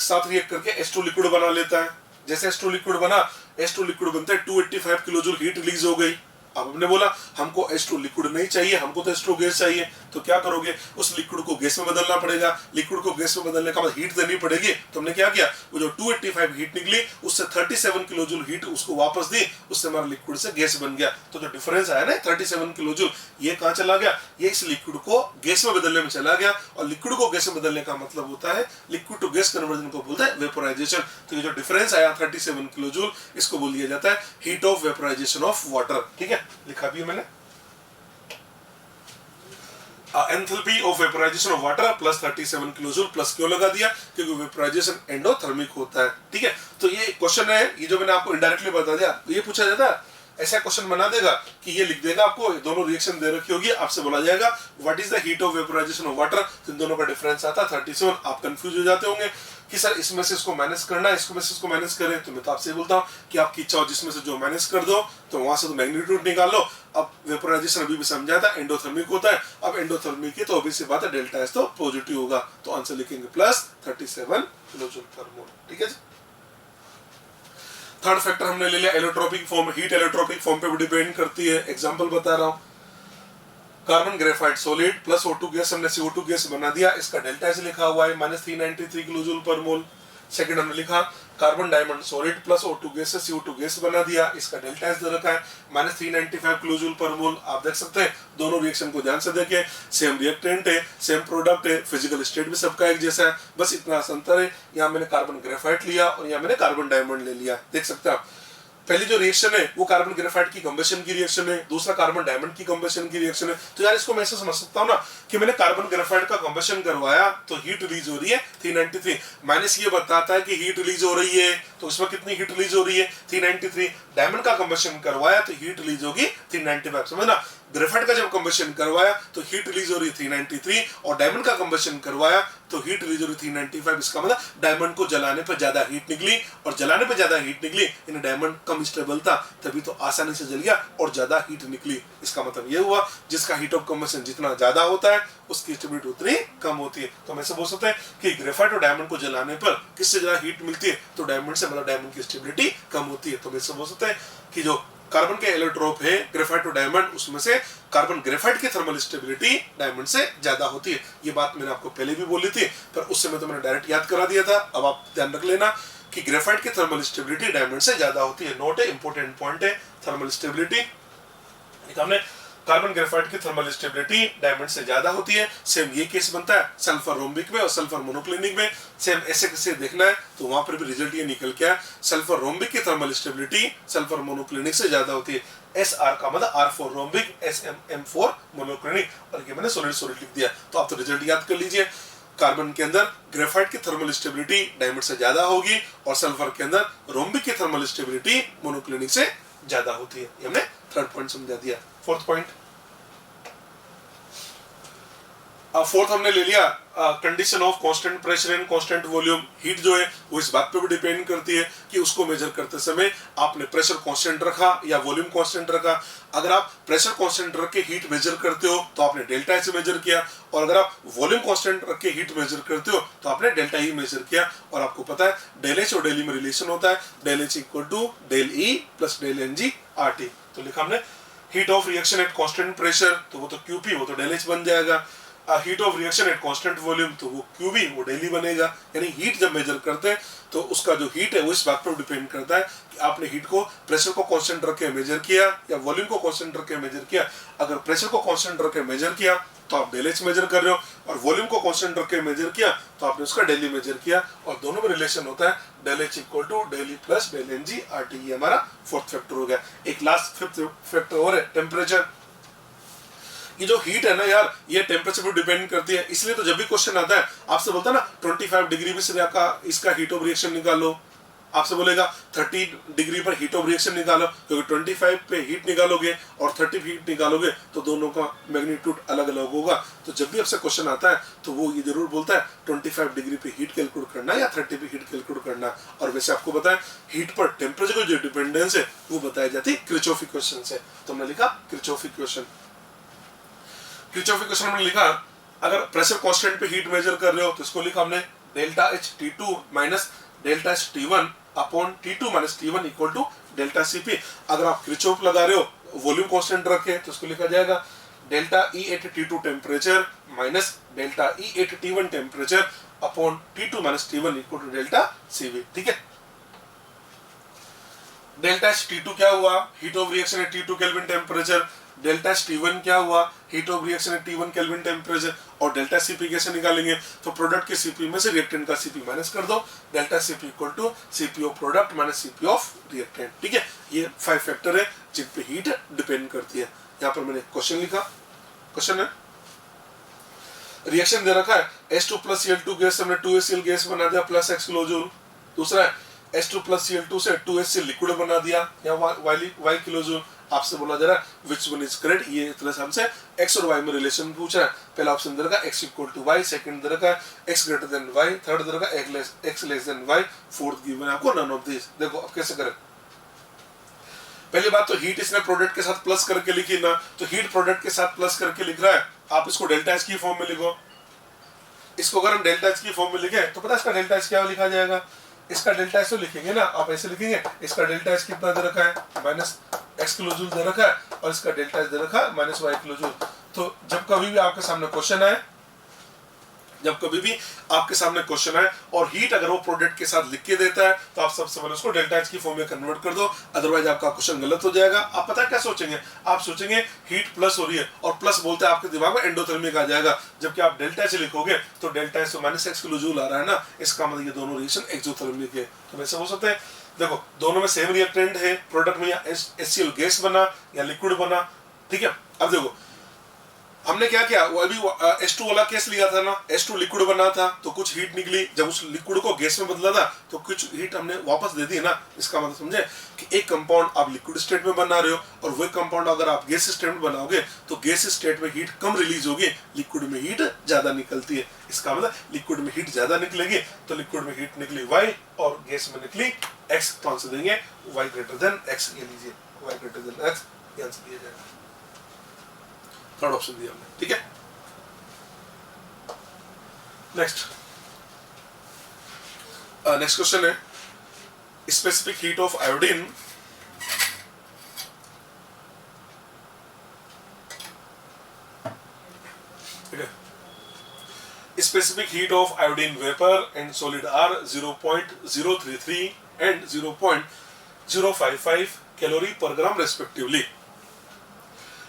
साथ रिएक्ट करके H2 लिक्विड बना लेता है, जैसे H2 लिक्विड बना, H2 लिक्विड बनता है 285 किलो जूल हीट रिलीज हो गई। अब हमने बोला हमको H2 लिक्विड नहीं चाहिए, हमको तो H2 गैस चाहिए, तो क्या करोगे, उस लिक्विड को गैस में बदलना पड़ेगा। लिक्विड को गैस में बदलने का मतलब हीट देनी पड़ेगी। तो हमने क्या किया, वो जो 285 हीट निकली उससे 37 किलो जूल हीट उसको वापस दी, उससे हमारा लिक्विड से गैस बन गया। तो जो डिफरेंस आया ना 37 किलो जूल, ये कहाँ चला गया, ये इस लिक्विड को गैस में बदलने में चला गया। और लिक्विड को गैस में बदलने का मतलब होता है, लिक्विड टू गैस कन्वर्जन को बोलते हैं वेपोराइजेशन। तो ये जो डिफरेंस आया 37 किलो जूल, इसको बोल दिया जाता है heat of vaporisation of water. ठीक है, लिखा भी है मैंने, enthalpy of vaporisation of water plus 37 kilojoule. Plus क्यों लगा दिया, क्योंकि वेपोराइजेशन एंडोथर्मिक होता है। ठीक है, तो ये क्वेश्चन है, ये जो मैंने आपको इनडायरेक्टली बता दिया, तो ये पूछा जाता है, ऐसा क्वेश्चन बना देगा कि ये लिख देगा, आपको दोनों रिएक्शन दे रखी होगी, आपसे बोला जाएगा what is the heat of vaporisation of water, तो इन दोनों का डिफरेंस आता है 37। आप कंफ्यूज हो जाते होंगे कि सर इसमें से इसको माइनस करना है, इसमें से इसको माइनस करें, तो मैं तो आपसे बोलता हूँ कि आपकी इच्छा हो जिसमें से जो माइनस कर दो, तो वहां से तो मैग्नीट्यूड निकाल लो। अब वेपोराइजेशन अभी भी समझा था एंडोथर्मिक होता है, अब एंडोथर्मिक है तो ऑब्वियस सी बात है डेल्टा एस तो पॉजिटिव होगा, तो आंसर लिखेंगे प्लस 37 किलोजूल पर मोल। ठीक है, थर्ड फैक्टर हमने ले लिया allotropic form, heat allotropic form पे भी डिपेंड करती है। एग्जांपल बता रहा हूं, carbon graphite solid plus O2 gas, हमने CO2 गैस बना दिया, इसका डेल्टा एस लिखा हुआ है -393 किलोजूल पर मोल। सेकंड हमने लिखा carbon diamond solid plus O2 gas से CO2 गैस बना दिया, इसका डेल्टा एस दे रखा है -395 किलोजूल पर मोल। आप देख सकते हैं दोनों रिएक्शन को ध्यान से देखें, सेम रिएक्टेंट है, सेम प्रोडक्ट है, फिजिकल स्टेट भी सबका एक जैसा है, बस इतना अंतर है, यहाँ मैंने कार्बन ग्रेफाइट लिया और यहाँ मैंने कार्बन डायमंड ले लिया। देख सकते हैं आप, पहली जो रिएक्शन है वो कार्बन ग्रेफाइट की कंबशन की रिएक्शन है, दूसरा कार्बन डायमंड की कंबशन की रिएक्शन है। तो यार इसको मैं ऐसे समझ सकता हूँ ना कि मैंने कार्बन ग्रेफाइट का कंबशन करवाया तो हीट रिलीज हो रही है 393, माइनस ये बताता है कि हीट रिलीज हो रही है, तो इसमें कितनी हीट रिलीज हो रही है 393। डायमंड का कंबशन करवाया तो हीट रिलीज होगी 395, समझना। ग्रेफाइट का जब कंबशन करवाया तो हीट रिलीज हो रही है 393, और डायमंड का कंबशन करवाया तो हीट रिलीज हो रही 395। इसका मतलब डायमंड को जलाने पर ज्यादा हीट निकली, और जलाने पर ज्यादा हीट निकली, इन डायमंड कम स्टेबल था तभी तो आसानी से जल गया और ज्यादा हीट निकली। इसका मतलब ये हुआ जिसका हीट ऑफ कंबशन जितना ज्यादा होता है उसकी स्टेबिलिटी उतनी कम होती है। तो हम ऐसे बोल सकते हैं कि ग्रेफाइट और डायमंड को जलाने पर किससे ज्यादा हीट मिलती है, तो डायमंड से, मतलब डायमंड की स्टेबिलिटी कम होती है। तो हम ऐसे बोल सकते हैं कि जो कार्बन के एलोट्रोप है ग्रेफाइट और डायमंड, उसमें से कार्बन ग्रेफाइट की थर्मल स्टेबिलिटी डायमंड से ज्यादा होती है। ये बात मैंने आपको पहले भी बोली थी, पर उस समय तो मैंने डायरेक्ट याद करा दिया था। अब आप ध्यान रख लेना कि ग्रेफाइट की थर्मल स्टेबिलिटी डायमंड से ज्यादा होती है। नोट है, इंपॉर्टेंट पॉइंट है, थर्मल स्टेबिलिटी हमने कार्बन ग्रेफाइट की थर्मल स्टेबिलिटी डायमंड से ज्यादा होती है। सेम ये केस बनता है सल्फर रोम्बिक में और सल्फर मोनोक्लिनिक में, सेम ऐसे कैसे देखना है तो वहां पर भी रिजल्ट ये निकल के आया, सल्फर रोम्बिक की थर्मल स्टेबिलिटी सल्फर मोनोक्लिनिक से ज्यादा होती है। SR का मतलब R4 रोम्बिक, SM4 मोनोक्लिनिक, और ये मैंने सॉलिड सॉलिड लिख दिया, तो आप तो रिजल्ट याद कर लीजिए। कार्बन के अंदर ग्रेफाइट की थर्मल स्टेबिलिटी डायमंड से ज्यादा होगी, और सल्फर के अंदर रोम्बिक की थर्मल स्टेबिलिटी मोनोक्लिनिक से ज्यादा होती है। ये हमने थर्ड पॉइंट समझा दिया। फोर्थ पॉइंट, फोर्थ हमने ले लिया condition of constant pressure and constant volume. Heat जो है वो इस बात पे भी डिपेंड करती है कि उसको मेजर करते समय आपने प्रेशर कांस्टेंट रखा या वॉल्यूम कांस्टेंट रखा। अगर आप प्रेशर कांस्टेंट रख के हीट मेजर करते हो तो आपने डेल्टा ई से मेजर किया, और अगर आप वॉल्यूम कांस्टेंट रख के हीट मेजर करते हो तो आपने डेल्टा ई मेजर किया। और आपको पता है डेल एच और डेल ई में रिलेशन होता है, del H equal to del E plus del N G R T. तो लिखा हमने heat of reaction at constant pressure, तो वो तो क्यूपी, वो तो डेल एच बन जाएगा। Heat of reaction at constant volume, तो वो क्यूबी, वो डेली बनेगा। यानी हीट जब मेजर करते हैं तो उसका जो हीट है वो इस बात पर डिपेंड करता है कि आपने हीट को प्रेशर को कांस्टेंट रख के मेजर किया या वॉल्यूम को कांस्टेंट रख के मेजर किया। अगर प्रेशर को कांस्टेंट रख के मेजर किया तो आप डेल एच मेजर कर रहे हो, और वॉल्यूम को कांस्टेंट रख के मेजर किया तो आपने उसका डेली मेजर किया, और दोनों में रिलेशन होता है del H equal to del E plus del N G R T. ये हमारा फोर्थ फैक्टर हो गया। एक लास्ट फिफ्थ फैक्टर और है टेम्परेचर। ये जो हीट है ना यार, ये टेम्परेचर पर डिपेंड करती है, इसलिए तो जब भी क्वेश्चन आता है आपसे बोलता है ना 25 डिग्री में से इसका हीट ऑफ रिएक्शन निकालो, आपसे बोलेगा 30 डिग्री पर हीट ऑफ रिएक्शन निकालो, क्योंकि 25 पे हीट निकालोगे और 30 हीट निकालोगे तो दोनों का मैग्नीट्यूड अलग अलग होगा। तो जब भी आपसे क्वेश्चन आता है तो वो ये जरूर बोलता है 25 डिग्री पे हीट कैलकुलेट करना या 30 पे हीट कैलकुलेट करना। और वैसे आपको पता है हीट पर टेम्परेचर की जो डिपेंडेंस है वो बताई जाती है किरचॉफ इक्वेशन से। तो हमने लिखा किरचॉफ इक्वेशन। किरचॉफ इक्वेशन हमने लिखा, अगर प्रेशर कांस्टेंट पे हीट मेजर कर रहे हो तो इसको लिखा हमने delta H T2 minus delta H T1 upon T2 minus T1 equal to delta Cp। अगर आप किरचॉफ लगा रहे हो वॉल्यूम कांस्टेंट रखे तो उसको लिखा जाएगा delta E at T2 temperature minus delta E at T1 temperature upon T2 minus T1 equal to delta CV। ठीक है, डेल्टा T2 क्या हुआ, हीट ऑफ रिएक्शन है T2 kelvin temperature, delta T1 क्या हुआ, हीट ऑफ रिएक्शन है T1 kelvin temperature, और delta CP कैसे निकालेंगे, तो प्रोडक्ट के CP में से रिएक्टेंट का CP माइनस कर दो, delta CP equal to CP of product minus CP of reactant. ठीक है, ये 5 फैक्टर है जिन पे हीट डिपेंड करती है। यहाँ पर मैंने क्वेश्चन लिखा, क्वेश्चन है रिएक्शन दे रखा है H2 प्लस Cl2 गैस से हमने 2HCl गैस बना दिया प्लस x किलोजूल, दूसरा है H2 प्लस Cl2 से 2HCl लिक्विड बना दिया या y किलोजूल। आपसे बोला जा रहा है विच वन इज करेक्ट, ये तरह से हमसे x और y में रिलेशन पूछ रहा है। पहला ऑप्शन दे रखा है x equal to y, second दे रखा है x greater than y, third दे रखा है x less than y, fourth given है आपको नन ऑफ दिस। देखो अब कैसे करें, पहली बात तो हीट इसने प्रोडक्ट के साथ प्लस करके लिखी ना, तो हीट प्रोडक्ट के साथ प्लस करके लिख रहा है, आप इसको डेल्टा एच की फॉर्म में लिखो। इसको अगर हम डेल्टा एच की फॉर्म में लिखे तो पता है इसका डेल्टा एच क्या लिखा जाएगा, इसका डेल्टा एच तो लिखेंगे ना, आप ऐसे लिखेंगे इसका डेल्टा एच कितना दे रखा है माइनस x किलोजूल दे रखा है और इसका डेल्टा एच दे रखा है माइनस y किलोजूल। तो जब कभी भी आपके सामने क्वेश्चन आए, जब कभी भी आपके सामने क्वेश्चन आए और हीट अगर वो प्रोडक्ट के साथ लिख के देता है तो आप सबसे पहले उसको डेल्टा एच की फॉर्म में कन्वर्ट कर दो, अदरवाइज आपका क्वेश्चन गलत हो जाएगा। आप पता है क्या सोचेंगे, आप सोचेंगे हीट प्लस हो रही है और प्लस बोलते हैं आपके दिमाग में एंडोथर्मिक आ जाएगा, जबकि आप डेल्टा एच लिखोगे तो डेल्टा एच तो माइनस x किलोजूल आ रहा है ना, इसका मतलब ये दोनों रिएक्शन एक्सोथर्मिक है। तो वैसे हो सकता है, देखो दोनों में सेम रिएक्टेंट है, प्रोडक्ट में या HCl गैस बना या लिक्विड बना। ठीक है, अब देखो हमने क्या किया, वो अभी H2 वाला केस लिया था ना, H2 लिक्विड बना था तो कुछ हीट निकली, जब उस लिक्विड को गैस में बदला था तो कुछ हीट हमने वापस दे दी ना। इसका मतलब समझे कि एक कंपाउंड आप लिक्विड स्टेट में बना रहे हो और वही कंपाउंड अगर आप गैस स्टेट में बनाओगे तो गैस स्टेट में हीट कम रिलीज होगी, लिक्विड में हीट ज्यादा निकलती है। इसका मतलब लिक्विड में हीट ज्यादा निकलेगी, तो लिक्विड में हीट निकली y और गैस में निकली x, तो आंसर देंगे y ग्रेटर देन x। ये लीजिए y ग्रेटर देन x, ये आंसर दिया जाएगा, थर्ड ऑप्शन दिया हमने। ठीक है, नेक्स्ट नेक्स्ट क्वेश्चन है specific heat of iodine specific heat of iodine vapor and solid are 0.033 and 0.055 calorie per gram respectively.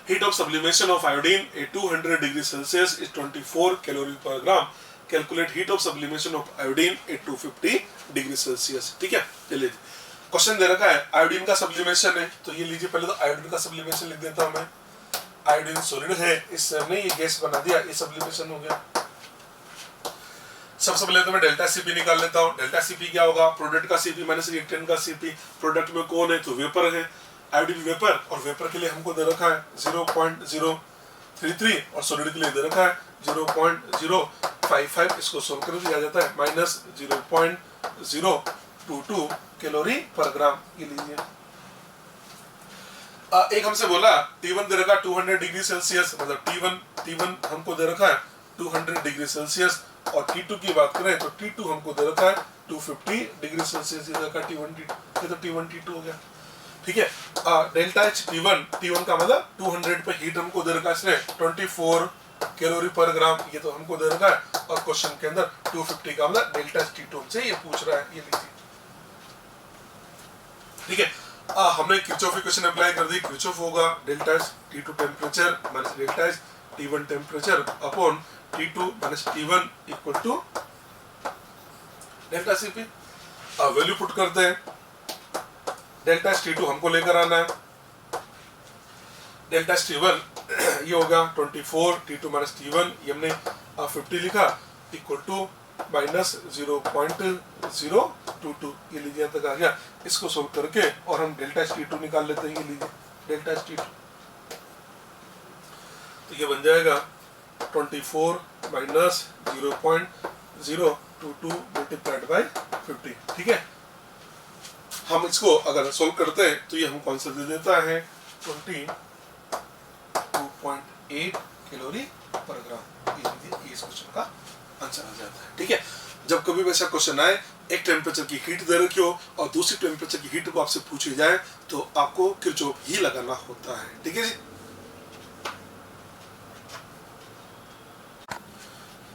Heat of sublimation of iodine at 200 degrees Celsius is 24 calorie per gram. Calculate heat of sublimation of iodine at 250 degrees Celsius. ठीक है, चलिए question दे रखा है iodine का sublimation है, तो ये लीजिए पहले तो आयोडीन का सब्लिमेशन लिख देता हूं मैं। आयोडीन सॉलिड है, इससे हमने ये गैस बना दिया, ये सब्लिमेशन हो गया। सबसे पहले तो मैं डेल्टा CP निकाल लेता हूँ। डेल्टा CP क्या होगा, प्रोडक्ट का CP माइनस रिएक्टेंट का CP। प्रोडक्ट में कौन है तो वेपर है, आयोडीन वेपर, और वेपर के लिए हमको दे रखा है 0.033 और सॉलिड के लिए दे रखा है 0.055। इसको सोल्व कर दिया जाता है माइनस 0.022 कैलोरी पर ग्राम। ये लीजिए एक हमसे बोला T1 दे रखा 200 डिग्री सेल्सियस, मतलब T1 हमको दे रखा है 200 डिग्री सेल्सियस, और T2 की बात करें तो T2 हमको दे रखा है 250 डिग्री सेल्सियस। ये तो T1 T2 हो गया। ठीक है, डेल्टा एच T1 का मतलब 200 पे हीट हमको दे रखा है इसने 24 कैलोरी पर ग्राम, ये तो हमको दे रखा है, और क्वेश्चन के अंदर 250 का मतलब डेल्टा एच T2 से ये पूछ रहा है। ये लीजिए, ठीक है, हमने किरचॉफ इक्वेशन अप्लाई कर दी। किरचॉफ होगा delta H T2 temperature minus delta H T1 temperature upon T2 minus T1 equal to delta CP। Value put करते हैं, डेल्टा T2 हमको लेकर आना है, डेल्टा T1 ये होगा 24, T2 माइनस T1 ये हमने 50 लिखा इक्वल टू माइनस 0.022। ये लीजिए तक आ गया। इसको सोल्व करके और हम डेल्टा T2 निकाल लेते हैं। ये लीजिए डेल्टा T2, तो ये बन जाएगा 24 माइनस 0.022 मल्टीप्लाइड बाई 50। ठीक है, हम इसको अगर सोल्व करते हैं तो ये हमको आंसर दे देता है 22.8 कैलोरी पर ग्राम। ये इस क्वेश्चन का आंसर आ जाता है। ठीक है, जब कभी वैसा क्वेश्चन आए एक टेम्परेचर की हीट दे रखी हो और दूसरी टेम्परेचर की हीट को आपसे पूछी जाए तो आपको किरचॉफ ही लगाना होता है। ठीक है जी।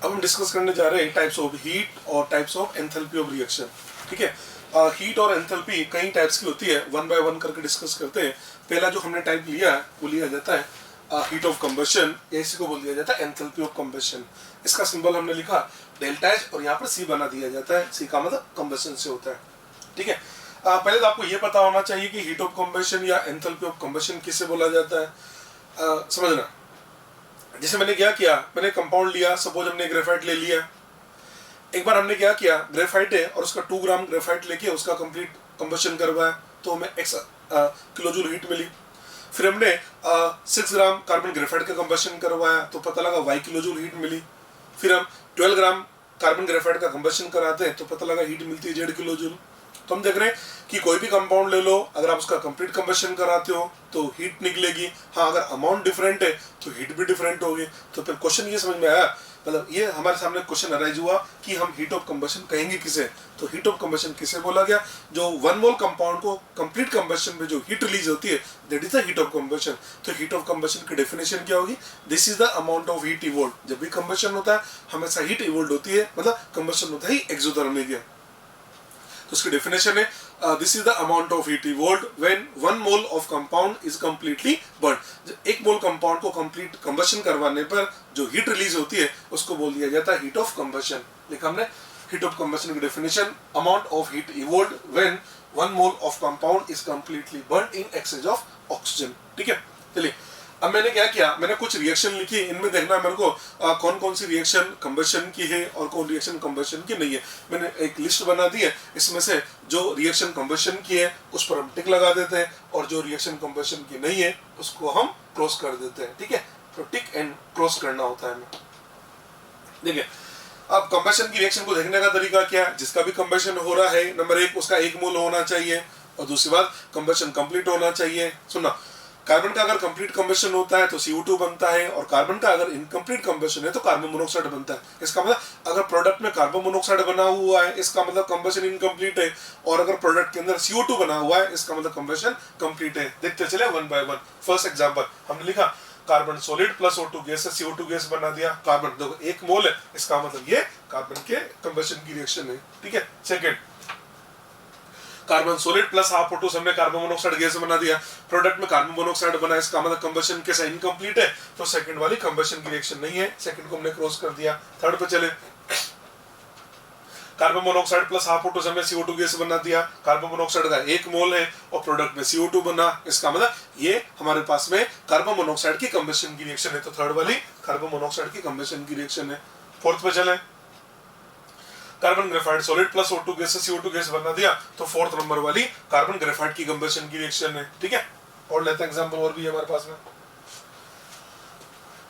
अब हम डिस्कस करने जा रहे हैं टाइप्स ऑफ हीट और types of enthalpy of reaction. ठीक है, हीट और एंथैल्पी कई टाइप्स की होती है, वन बाय वन करके डिस्कस करते हैं। पहला जो हमने टाइप लिया है वो लिया जाता है हीट ऑफ कंबशन, इसी को बोल दिया जाता है एंथैल्पी ऑफ कंबशन। इसका सिंबल हमने लिखा डेल्टा एच और यहाँ पर सी बना दिया जाता है, सी का मतलब कंबशन से होता है। ठीक है, पहले तो आपको ये पता होना चाहिए कि हीट ऑफ कंबशन या एंथैल्पी ऑफ कंबशन किसे बोला जाता है। समझना, जैसे मैंने क्या किया, मैंने कंपाउंड लिया, सपोज हमने ग्रेफाइट ले लिया। एक बार हमने क्या किया, ग्रेफाइट है और उसका 2 ग्राम ग्रेफाइट लेके उसका कंप्लीट कंबशन करवाया तो हमें x किलोजूल हीट मिली। फिर हमने 6 ग्राम कार्बन ग्रेफाइट का कंबशन करवाया तो पता लगा y किलोजूल हीट मिली। फिर हम 12 ग्राम कार्बन ग्रेफाइट का कंबशन कराते हैं तो पता लगा हीट मिलती है z किलोजूल। तो हम देख रहे हैं कि कोई भी कंपाउंड ले लो, अगर आप उसका कंप्लीट कंबशन कराते हो तो हीट निकलेगी। हाँ, अगर अमाउंट डिफरेंट है तो हीट भी डिफरेंट होगी। तो फिर क्वेश्चन ये समझ में आया, मतलब ये हमारे सामने क्वेश्चन अराइज हुआ कि हम हीट ऑफ कंबशन कहेंगे किसे। तो हीट ऑफ कंबशन किसे बोला गया, जो 1 मोल कंपाउंड को कंप्लीट कंबशन में जो हीट रिलीज होती है, that is the heat of combustion. तो हीट ऑफ कंबशन की डेफिनेशन क्या होगी, this is the amount of heat evolved. जब भी कंबशन होता है हमेशा हीट इवोल्ड होती है, मतलब कंबशन होता है एक्सोथर्मिक। तो उसकी डेफिनेशन है this is the amount of heat evolved when 1 mole of compound is completely burn. 1 mole compound को कंप्लीट कंबशन करवाने पर जो हीट रिलीज होती है उसको बोल दिया जाता है हीट ऑफ कंबशन। लिखा हमने हीट ऑफ कंबशन की definition, amount of heat evolved when 1 mole of compound is completely burn in exchange of oxygen. ठीक है, चलिए अब मैंने क्या किया, मैंने कुछ रिएक्शन लिखी, इनमें देखना मेरे को कौन कौन सी रिएक्शन कंबशन की है और कौन रिएक्शन कंबशन की नहीं है। मैंने एक लिस्ट बना दी है, इसमें से जो रिएक्शन कंबशन की है उस पर हम टिक लगा देते हैं और जो रिएक्शन कंबशन की नहीं है उसको हम क्रॉस कर देते हैं। ठीक है, तो टिक एंड क्रॉस करना होता है हमें। देखिए, अब कंबशन की रिएक्शन को देखने का तरीका क्या है, जिसका भी कंबशन हो रहा है, नंबर 1 उसका 1 मोल होना चाहिए और दूसरी बात कंबशन कंप्लीट होना चाहिए। सुनना, कार्बन का अगर कंप्लीट कंबशन होता है तो CO2 बनता है और कार्बन का अगर इनकम्प्लीट कंबशन है तो कार्बन मोनोऑक्साइड बनता है। इसका मतलब अगर प्रोडक्ट में कार्बन मोनोऑक्साइड बना हुआ है इसका मतलब कंबशन इनकम्प्लीट है, और अगर प्रोडक्ट के अंदर CO2 बना हुआ है इसका मतलब कंबशन कंप्लीट है। देखते चले one by one. First example हमने लिखा carbon solid plus O2 gas से CO2 गैस बना दिया। कार्बन देखो 1 मोल है, इसका मतलब ये कार्बन के कंबशन की रिएक्शन है। ठीक है, second carbon solid plus half O2 से हमने कार्बन मोनोऑक्साइड गैस बना दिया। प्रोडक्ट में कार्बन मोनोऑक्साइड बना, इसका मतलब कंबशन कैसा इनकम्प्लीट है, तो सेकंड वाली कंबशन की रिएक्शन नहीं है, सेकंड को हमने क्रॉस कर दिया। थर्ड पे चले, carbon monoxide plus half O2 से हमने CO2 गैस बना दिया। कार्बन मोनोऑक्साइड का 1 मोल है और प्रोडक्ट में CO2 बना, इसका मतलब ये हमारे पास में कार्बन मोनोऑक्साइड की कंबशन की रिएक्शन है, तो थर्ड वाली कार्बन मोनोऑक्साइड की कंबशन की रिएक्शन है। फोर्थ पे चले, carbon graphite solid plus O2 gas से CO2 गैस बना दिया, तो फोर्थ नंबर वाली कार्बन ग्रेफाइट की कंबशन की रिएक्शन है। ठीक है, और लेते हैं एग्जांपल और भी है हमारे पास में।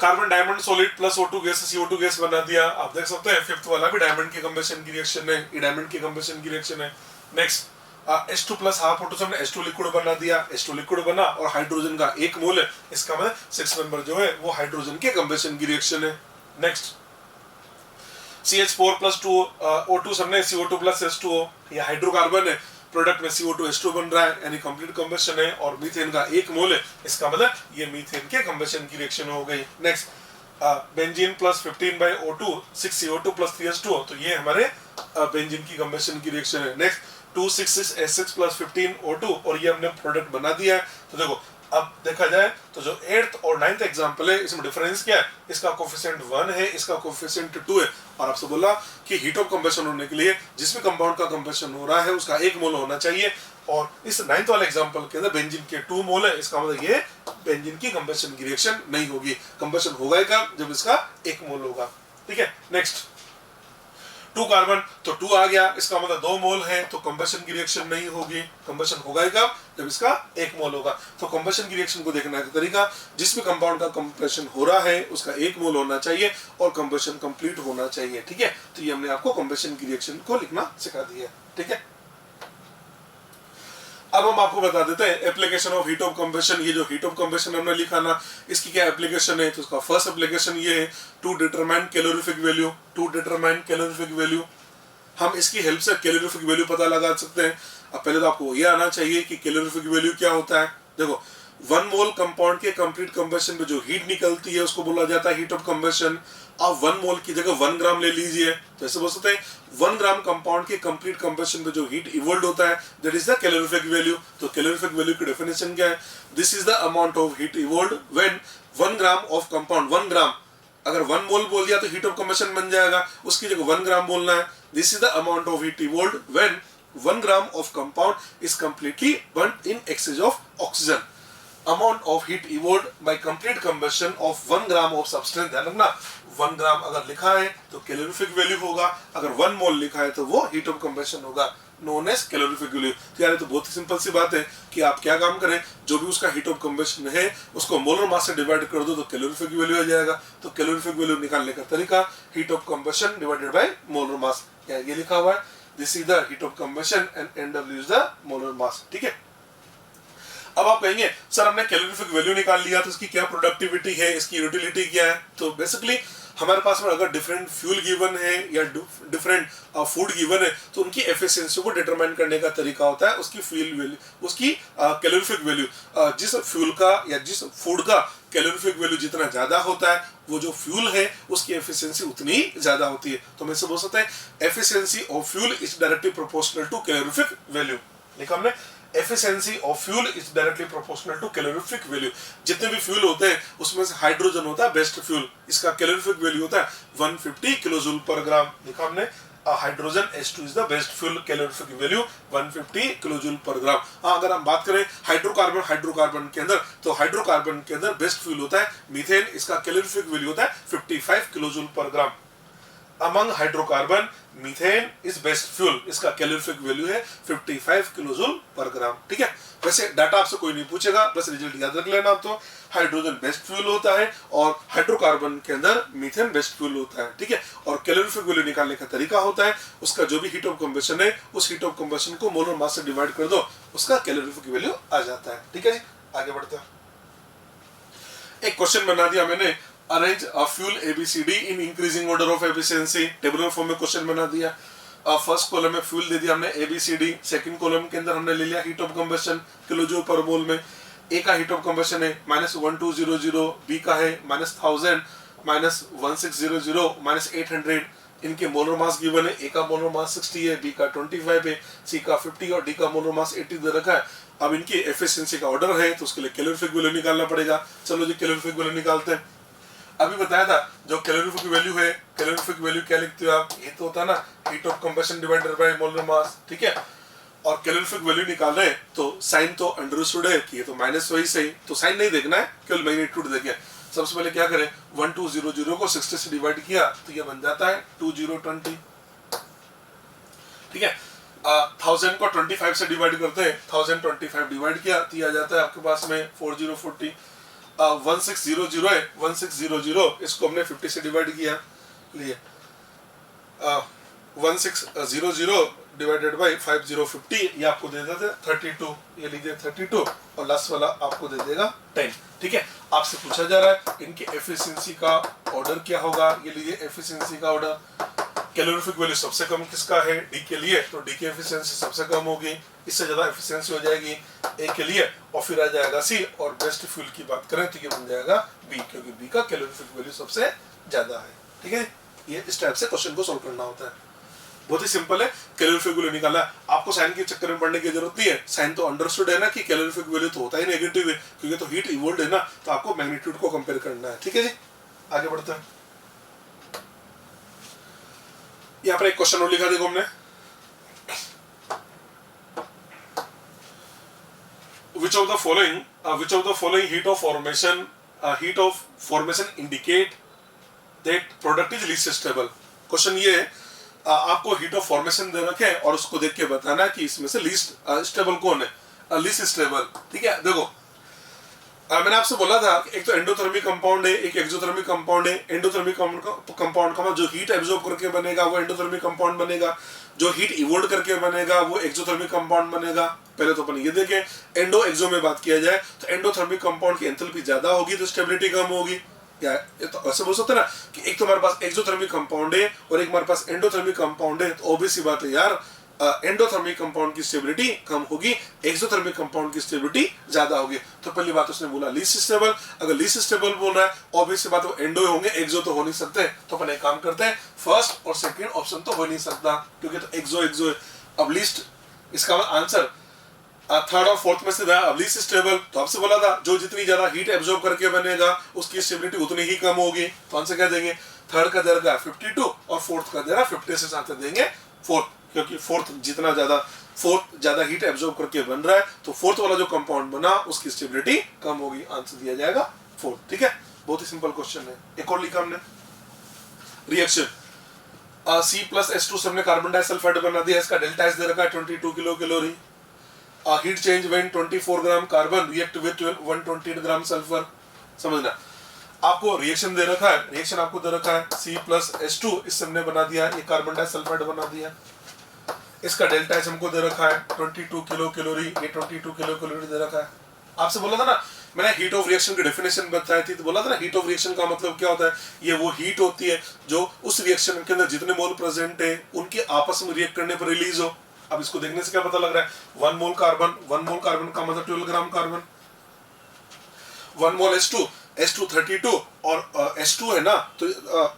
Carbon diamond solid plus O2 gas से CO2 गैस बना दिया, आप देख सकते हैं फिफ्थ वाला भी डायमंड की कंबशन की रिएक्शन है, ये डायमंड की कंबशन की रिएक्शन है। Next H2 plus half O2 से हमने H2 लिक्विड बना दिया, H2 लिक्विड बना और हाइड्रोजन का 1 मोल है, इसका मतलब 6 मेंबर जो है वो हाइड्रोजन के कंबशन की रिएक्शन है। नेक्स्ट CH4 प्लस 2 O2 हमने CO2 प्लस H2O, ये हाइड्रोकार्बन है, प्रोडक्ट में CO2 H2 बन रहा है यानी कंप्लीट कंबशन है और मीथेन का 1 मोल है, इसका मतलब ये मीथेन के कंबशन की रिएक्शन हो गई। Next benzene plus 15/O2 6CO2 plus 3H2O, तो ये हमारे बेंजीन की कंबशन की रिएक्शन है। नेक्स्ट 2,6,H6 प्लस 15O2 और ये हमने प्रोडक्ट बना दिया है। तो देखो अब देखा जाए तो जो 8th और 9th एग्जांपल है इसमें डिफरेंस क्या है, इसका कोफिशिएंट 1 है, इसका कोफिशिएंट 2 है, और आपसे बोला कि हीट ऑफ कंबशन होने के लिए जिस भी कंपाउंड का कंबशन हो रहा है उसका 1 मोल होना चाहिए, और इस 9th वाले एग्जांपल के अंदर बेंजीन के 2 मोल है, इसका मतलब ये बेंजीन की कंबशन की रिएक्शन नहीं होगी। कंबशन होगा ही कब, जब इसका 1 मोल होगा। ठीक है, नेक्स्ट 2 कार्बन तो 2 आ गया, इसका मतलब 2 मोल है, तो कंबशन की रिएक्शन नहीं होगी। कंबशन होगा ही कब, जब इसका 1 मोल होगा। तो कंबशन की रिएक्शन को देखने का तरीका, जिस भी कंपाउंड का कंबशन हो रहा है उसका 1 मोल होना चाहिए और कंबशन कंप्लीट होना चाहिए। ठीक है, तो ये हमने आपको कंबशन की रिएक्शन को लिखना सिखा दिया। ठीक है, अब हम आपको बता देते हैं application of heat of combustion. ये जो हीट ऑफ कंबशन हमने लिखा ना, इसकी क्या एप्लीकेशन है, तो उसका फर्स्ट एप्लीकेशन ये है to determine calorific value. To determine calorific value हम इसकी हेल्प से कैलोरीफिक वैल्यू पता लगा सकते हैं। अब पहले तो आपको ये आना चाहिए कि कैलोरीफिक वैल्यू क्या होता है। देखो 1 मोल कंपाउंड के कंप्लीट कंबशन पे जो हीट निकलती है उसको बोला जाता है हीट ऑफ कंबशन। आप 1 मोल की जगह 1 ग्राम ले लीजिए तो ऐसे बोल सकते हैं 1 ग्राम कंपाउंड के कंप्लीट कंबशन पे जो हीट इवोल्व होता है that is the calorific value. तो कैलोरीफिक वैल्यू की डेफिनेशन क्या है? This is the amount of heat evolve when 1 gram of compound, 1 ग्राम अगर 1 मोल बोल दिया तो हीट ऑफ कंबशन बन जाएगा, उसकी जगह 1 ग्राम बोलना है। This is the amount of heat evolve when 1 gram of compound is completely burnt in excess of oxygen. Amount of heat evolved by complete combustion of 1 gram of substance, ध्यान रखना 1 ग्राम अगर लिखा है तो कैलोरीफिक वैल्यू होगा, अगर 1 मोल लिखा है तो वो हीट ऑफ कंबशन होगा, नोन एज कैलोरीफिक वैल्यू। तो यार तो बहुत ही सिंपल सी बात है कि आप क्या काम करें, जो भी उसका हीट ऑफ कंबशन है उसको मोलर मास से डिवाइड कर दो तो कैलोरीफिक वैल्यू आ जाएगा। तो कैलोरीफिक वैल्यू निकालने का तरीका heat of combustion divided by molar mass, ये लिखा हुआ है। This is the heat of combustion and NW is the molar mass। ठीक है, अब आप कहेंगे सर हमने कैलोरीफिक वैल्यू निकाल लिया तो इसकी क्या प्रोडक्टिविटी है, इसकी यूटिलिटी क्या है? तो बेसिकली हमारे पास में अगर डिफरेंट फ्यूल गिवन है या डिफरेंट फूड गिवन है तो उनकी एफिशिएंसी को डिटरमाइन करने का तरीका होता है उसकी फ्यूल वैल्यू, उसकी कैलोरीफिक वैल्यू। जिस फ्यूल का या जिस फूड का कैलोरीफिक वैल्यू जितना ज्यादा होता है वो जो फ्यूल है उसकी एफिशिएंसी उतनी ज्यादा होती है। तो हम इससे बोल सकते हैं efficiency of fuel is directly proportional to calorific value. लिखा हमने efficiency of fuel is directly proportional to calorific value. जितने भी फ्यूल होते हैं उसमें से हाइड्रोजन होता है बेस्ट फ्यूल, इसका कैलोरीफिक वैल्यू होता है 150 किलोजूल पर ग्राम। लिखा हमने hydrogen H2 is the best fuel, calorific value 150 kilojoule per ग्राम। हाँ, अगर हम बात करें हाइड्रोकार्बन के अंदर तो हाइड्रोकार्बन के अंदर बेस्ट फ्यूल होता है मीथेन, इसका कैलोरीफिक वैल्यू होता है 55 kilojoule per gram. Among hydrocarbon methane is best fuel, इसका कैलोरीफिक वैल्यू है 55 किलोजूल पर ग्राम। ठीक है, वैसे डाटा आपसे कोई नहीं पूछेगा, बस रिजल्ट याद रख लेना। तो हाइड्रोजन बेस्ट फ्यूल होता है और हाइड्रोकार्बन के अंदर मीथेन बेस्ट फ्यूल होता है। ठीक है, और कैलोरीफिक वैल्यू निकालने का तरीका होता है उसका जो भी हीट ऑफ कंबशन है उस हीट ऑफ कंबशन को मोलर मास से डिवाइड कर दो, उसका कैलोरीफिक वैल्यू आ जाता है। ठीक है जी, आगे बढ़ते हैं। एक क्वेश्चन बना दिया मैंने, arrange a fuel ABCD in increasing order of efficiency. Tabular form में क्वेश्चन बना दिया। फर्स्ट कॉलम में फ्यूल दे दिया हमने ABCD, सेकंड कॉलम के अंदर हमने ले लिया heat of combustion kilojoule per मोल में। ए का हीट ऑफ कंबशन है -1200, बी का है -1000, -1600, -800। इनके मोलर मास गिवन है, ए का मोलर मास 60 है, बी का 25 है, सी का 50 और डी का मोलर मास 80 दे रखा है। अब इनकी एफिशिएंसी का ऑर्डर है तो उसके लिए कैलोरीफिक वैल्यू निकालना पड़ेगा। चलो जी कैलोरीफिक वैल्यू निकालते हैं। अभी बताया था जो कैलोरीफिक वैल्यू है, कैलोरीफिक वैल्यू क्या लिखते हो आप, ये तो होता है ना heat of combustion divided by molar mass. ठीक है, और कैलोरीफिक वैल्यू निकाल रहे हैं तो साइन तो अंडरस्टूड है कि ये तो माइनस वही सही, तो साइन नहीं देखना है, केवल मैग्नीट्यूड देखें। सबसे पहले क्या करें, 1200 को 60 से डिवाइड किया तो ये बन जाता है 2020। ठीक है, 1000 को 25 से डिवाइड करते हैं, 1025 डिवाइड किया तो ये आ जाता है आपके पास में 4040। 1600 है, 1600 इसको हमने 50 से डिवाइड किया, लिए 1600 डिवाइडेड बाय 5050 ये आपको दे देते 32, ये लीजिए 32 और लास्ट वाला आपको दे देगा 10। ठीक है, आपसे पूछा जा रहा है इनकी एफिशिएंसी का ऑर्डर क्या होगा, ये लीजिए एफिशिएंसी का ऑर्डर। कैलोरीफिक वैल्यू सबसे कम किसका है, डी के लिए, तो डी की एफिशिएंसी सबसे कम होगी, इससे ज्यादा एफिशिएंसी हो जाएगी ए के लिए, और फिर आ जाएगा सी, और बेस्ट फ्यूल की बात करें तो ये बन जाएगा बी, क्योंकि बी का कैलोरीफिक वैल्यू सबसे ज्यादा है। ठीक है, ये इस टाइप से क्वेश्चन को सोल्व करना होता है। बहुत ही सिंपल है, कैलोरीफिक वैल्यू निकालना है, आपको साइन के चक्कर में पढ़ने की जरूरत नहीं है। साइन तो अंडरस्टूड है ना कि कैलोरीफिक वैल्यू तो होता ही नेगेटिव है, क्योंकि तो हीट इवोल्व है ना, तो आपको मैग्नीट्यूड को कंपेयर करना है। ठीक है जी, आगे बढ़ते हैं। यहाँ पर एक क्वेश्चन और लिखा देखो हमने, which of the following heat of formation indicate that product is least stable। Question ये है, आपको हीट ऑफ फॉर्मेशन दे रखे हैं और उसको देख के बताना है कि इसमें से लीस्ट स्टेबल कौन है, लीस्ट स्टेबल। ठीक है, देखो मैंने आपसे बोला था एक तो एंडोथर्मिक कंपाउंड है, एक एक्सोथर्मिक कंपाउंड है। एंडोथर्मिक कंपाउंड का जो हीट एब्जॉर्ब करके बनेगा वो एंडोथर्मिक कंपाउंड बनेगा, जो हीट इवोल्व करके बनेगा वो एक्सोथर्मिक कंपाउंड बनेगा। पहले तो अपन ये देखें, एंडो एक्सो में बात किया जाए तो एंडोथर्मिक कंपाउंड की एंथैल्पी ज्यादा होगी तो स्टेबिलिटी कम होगी, या ये तो ऐसे बोल सकते हैं ना कि एक तो हमारे पास एक्सोथर्मिक कंपाउंड है और एक हमारे पास एंडोथर्मिक कंपाउंड है, तो ऑब्वियस सी बात है यार एंडोथर्मिक कंपाउंड की स्टेबिलिटी कम होगी, एक्सोथर्मिक कंपाउंड की स्टेबिलिटी ज्यादा होगी। तो पहली बात उसने बोला लीस्ट स्टेबल, अगर लीस्ट स्टेबल बोल रहा है ऑब्वियस सी बात वो एंडो होंगे, एक्सो तो हो नहीं सकते। तो अपन एक काम करते हैं, फर्स्ट और सेकंड ऑप्शन तो हो नहीं सकता क्योंकि तो एक्सो एक्सो है। अब लीस्ट, इसका आंसर थर्ड और फोर्थ में से था। अब लीस्ट स्टेबल तो आपसे बोला था जो जितनी ज्यादा हीट एब्जॉर्ब करके बनेगा उसकी स्टेबिलिटी उतनी ही कम होगी, तो आंसर क्या देंगे, थर्ड का दे रहा 52 और फोर्थ का दे रहा 50 से साथ देंगे फोर्थ, क्योंकि फोर्थ ज्यादा हीट एब्जॉर्ब करके बन रहा है तो फोर्थ वाला जो कंपाउंड बना उसकी स्टेबिलिटी कम होगी, आंसर दिया जाएगा फोर्थ। ठीक है, बहुत ही सिंपल क्वेश्चन है। एक और लिखा हमने रिएक्शन C+H2 से हमने कार्बन डाइसल्फाइड बना दिया, इसका डेल्टा एस दे रखा है 22 kilo calorie. Heat change when 24 gram carbon react with 128 gram sulphur. समझना, आपको रिएक्शन दे रखा है, रिएक्शन आपको दे रखा है C+H2, इससे हमने बना दिया ये कार्बन डाइसल्फाइड बना दिया। इसका डेल्टा एच हमको दे रखा है 22 किलो कैलोरी, ये 22 किलो कैलोरी दे रखा है। आपसे बोला था ना मैंने हीट ऑफ रिएक्शन की डेफिनेशन बताई थी, तो बोला था ना हीट ऑफ रिएक्शन का मतलब क्या होता है, ये वो हीट होती है जो उस रिएक्शन के अंदर जितने मोल प्रेजेंट है उनके आपस में रिएक्ट करने पर रिलीज हो। अब इसको देखने से क्या पता लग रहा है, 1 मोल कार्बन का मतलब 12 ग्राम कार्बन, 1 मोल H2 32 और H2 है ना, तो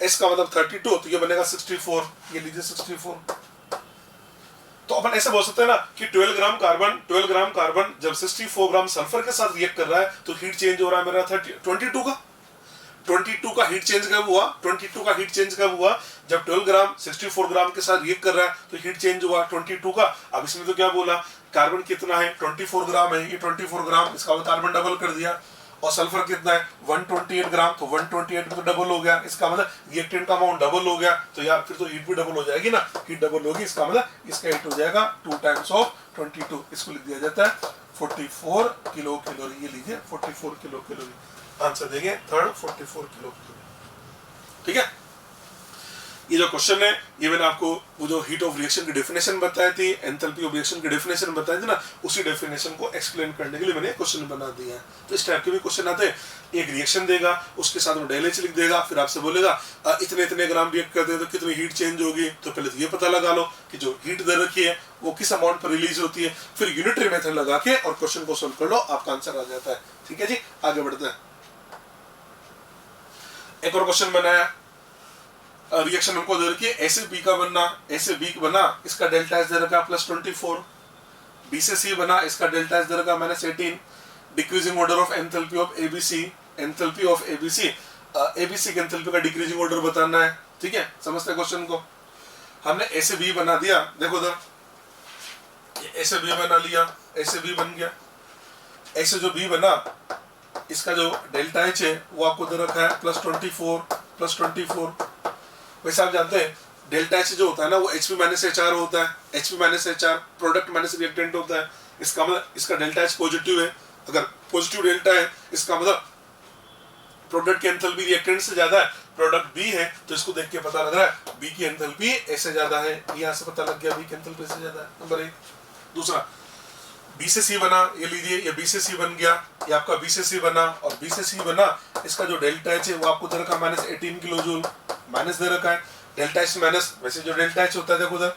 S का मतलब 32, तो ये बनेगा 64, ये लीजिए 64। तो अपन ऐसे बोल सकते हैं ना कि 12 ग्राम कार्बन जब 64 ग्राम सल्फर के साथ रिएक्ट कर रहा है तो हीट चेंज हो रहा है मेरा 22 का हीट चेंज कब हुआ, 22 का हीट चेंज कब हुआ, जब 12 ग्राम 64 ग्राम के साथ रिएक्ट कर रहा है तो हीट चेंज हुआ 22 का। अब इसमें तो क्या बोला, कार्बन कितना है 24 ग्राम है, ये 24 ग्राम, इसका कार्बन डबल कर दिया, और सल्फर कितना है 128 ग्राम, तो 128 तो डबल हो गया, इसका मतलब रिएक्टेंट का अमाउंट डबल हो गया, तो यार फिर तो हीट भी डबल हो जाएगी ना, हीट डबल होगी, इसका मतलब इसका हीट हो जाएगा 2 टाइम्स ऑफ 22, इसको लिख दिया जाता है 44 किलो कैलोरी, ये लीजिए 44 किलो कैलोरी, आंसर देंगे थर्ड 44 किलो कैलोरी। ठीक है, ये जो क्वेश्चन है ये मैंने आपको वो जो हीट ऑफ रिएक्शन की डेफिनेशन बताई थी, एंथैल्पी ऑफ रिएक्शन की डेफिनेशन बताई थी ना, उसी डेफिनेशन को एक्सप्लेन करने के लिए मैंने क्वेश्चन बना दिया है। तो इस टाइप के भी क्वेश्चन आते हैं, एक रिएक्शन देगा उसके साथ में डेल एच लिख देगा, फिर आपसे बोलेगा इतने इतने ग्राम रिएक्ट करते हैं तो कितनी हीट चेंज होगी, तो पहले तो ये पता लगा लो कि जो हीट दे रखी है वो किस अमाउंट पर रिलीज होती है, फिर यूनिटरी मेथड लगा के और क्वेश्चन को सोल्व कर लो, आपका आंसर आ जाता है। ठीक है जी, आगे बढ़ते हैं। एक और क्वेश्चन बनाया, रिएक्शन हमको दे रखी है ए से बी का बनना, ए से बी बना, इसका डेल्टा एस दे रखा +24, बी से सी बना, इसका डेल्टा एस दे रखा -18, decreasing order of enthalpy of ABC, enthalpy of ABC, ABC के एंथैल्पी का डिक्रीजिंग ऑर्डर बताना है। ठीक है, समझते हैं क्वेश्चन को। हमने ए से बी बना दिया, देखो उधर ए से बी बना लिया, ए से बी बन गया, ए से जो बी बना इसका जो डेल्टा एच है वो आपको दे रखा है +24 वैसे आप जानते हैं डेल्टा एच जो होता है ना वो HP - HR होता है, HP - HR product minus reactant होता है, इसका मतलब इसका डेल्टा एच पॉजिटिव है, अगर पॉजिटिव डेल्टा है इसका मतलब प्रोडक्ट की एंथैल्पी रिएक्टेंट से ज्यादा है, प्रोडक्ट बी है तो इसको देख के पता लग रहा है बी की एंथैल्पी ए से ज्यादा है, यहाँ से पता लग गया बी की एंथैल्पी से ज्यादा है, नंबर 1। दूसरा बी से सी बना, ये लीजिए ये बी से सी बन गया, ये आपका बी से सी बना, और बी से सी बना इसका जो डेल्टा एच है वो आपको दे रखा -18 किलो जूल, माइनस दे रखा है, डेल्टा एच माइनस, वैसे जो डेल्टा एच होता है देखो उधर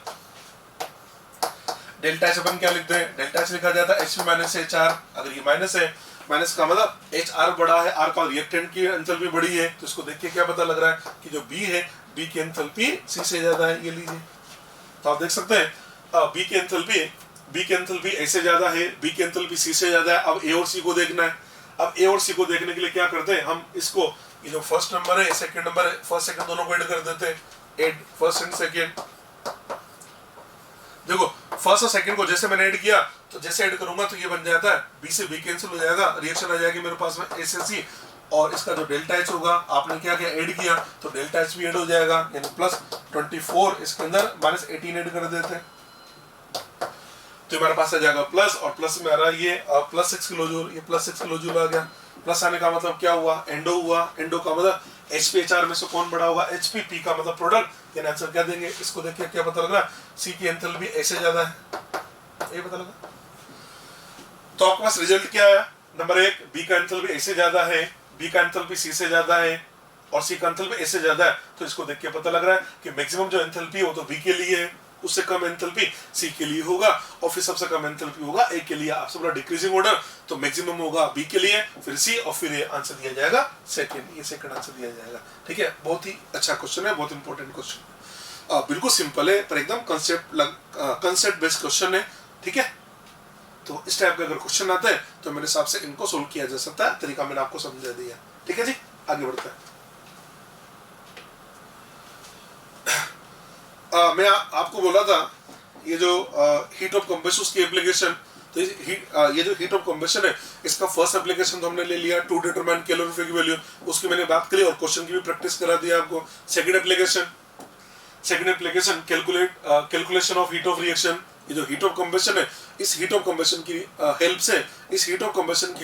डेल्टा एच अपन क्या लिखते हैं, डेल्टा एच लिखा जाता है HP - HR, अगर ये माइनस है, माइनस का मतलब HR बड़ा है, R का रिएक्टेंट की एंथैल्पी बड़ी है, तो इसको देख के क्या पता लग रहा है कि जो B है B की एंथैल्पी C से ज्यादा है, ये लीजिए। तो आप देख सकते हैं B की एंथैल्पी A से ज्यादा है, B की एंथैल्पी C से ज्यादा है। अब A और C को देखना है, अब A और C को देखने के लिए क्या करते हैं हम, इसको ये जो फर्स्ट नंबर है सेकंड नंबर है, फर्स्ट सेकंड दोनों को ऐड कर देते हैं, ऐड फर्स्ट एंड सेकंड। देखो फर्स्ट और सेकंड को जैसे मैंने ऐड किया तो जैसे ऐड करूंगा तो ये बन जाता है बी से बी कैंसिल हो जाएगा, रिएक्शन आ जाएगी मेरे पास में ए से सी, और इसका जो डेल्टा एच होगा आपने क्या किया ऐड किया तो डेल्टा एच भी ऐड हो जाएगा, यानी +24 इसके अंदर -18 ऐड कर देते हैं तो हमारे पास आ जाएगा प्लस, और प्लस में आ रहा है ये +6 किलो जूल, ये +6 किलो जूल आ गया। प्लस आने का मतलब क्या हुआ, एंडो हुआ, एंडो का मतलब HPHR में से कौन बड़ा होगा, HPP का मतलब प्रोडक्ट, यानी आंसर क्या देंगे, इसको देख के क्या पता लग रहा है सी की एंथैल्पी ए से ज्यादा है, ये पता लगा। तो आपके पास रिजल्ट क्या आया, नंबर 1 बी का एंथैल्पी ए से ज्यादा है, बी का एंथैल्पी सी से ज्यादा है, और सी का एंथैल्पी ए से ज्यादा है, तो इसको देख के पता लग रहा है कि मैक्सिमम जो एंथैल्पी है वो तो बी के लिए है, उससे कम एंथैल्पी सी के लिए होगा, और फिर सबसे कम एंथैल्पी होगा ए के लिए। आपसे बोला डिक्रीजिंग ऑर्डर, तो मैक्सिमम होगा बी के लिए, फिर सी, और फिर ये आंसर दिया जाएगा सेकंड, ये सेकंड आंसर दिया जाएगा। ठीक है, बहुत ही अच्छा क्वेश्चन है, बहुत इंपॉर्टेंट क्वेश्चन, बिल्कुल सिंपल है पर एकदम कंसेप्ट बेस्ड क्वेश्चन है। ठीक है, तो इस टाइप का अगर क्वेश्चन आता है तो मेरे हिसाब से इनको सोल्व किया जा सकता है, तरीका मैंने आपको समझा दिया। ठीक है जी, आगे बढ़ते हैं। मैं आपको बोला था ये जो हीट ऑफ कंबशन की एप्लीकेशन, तो ये जो हीट ऑफ कंबशन है इसका फर्स्ट एप्लीकेशन तो हमने ले लिया टू डिटरमाइन कैलोरीफिक वैल्यू, उसकी मैंने बात करी और क्वेश्चन की भी प्रैक्टिस करा दिया आपको। Second application calculation of heat of reaction. ये जो हीट ऑफ कंबशन है, इस हीट ऑफ कंबशन की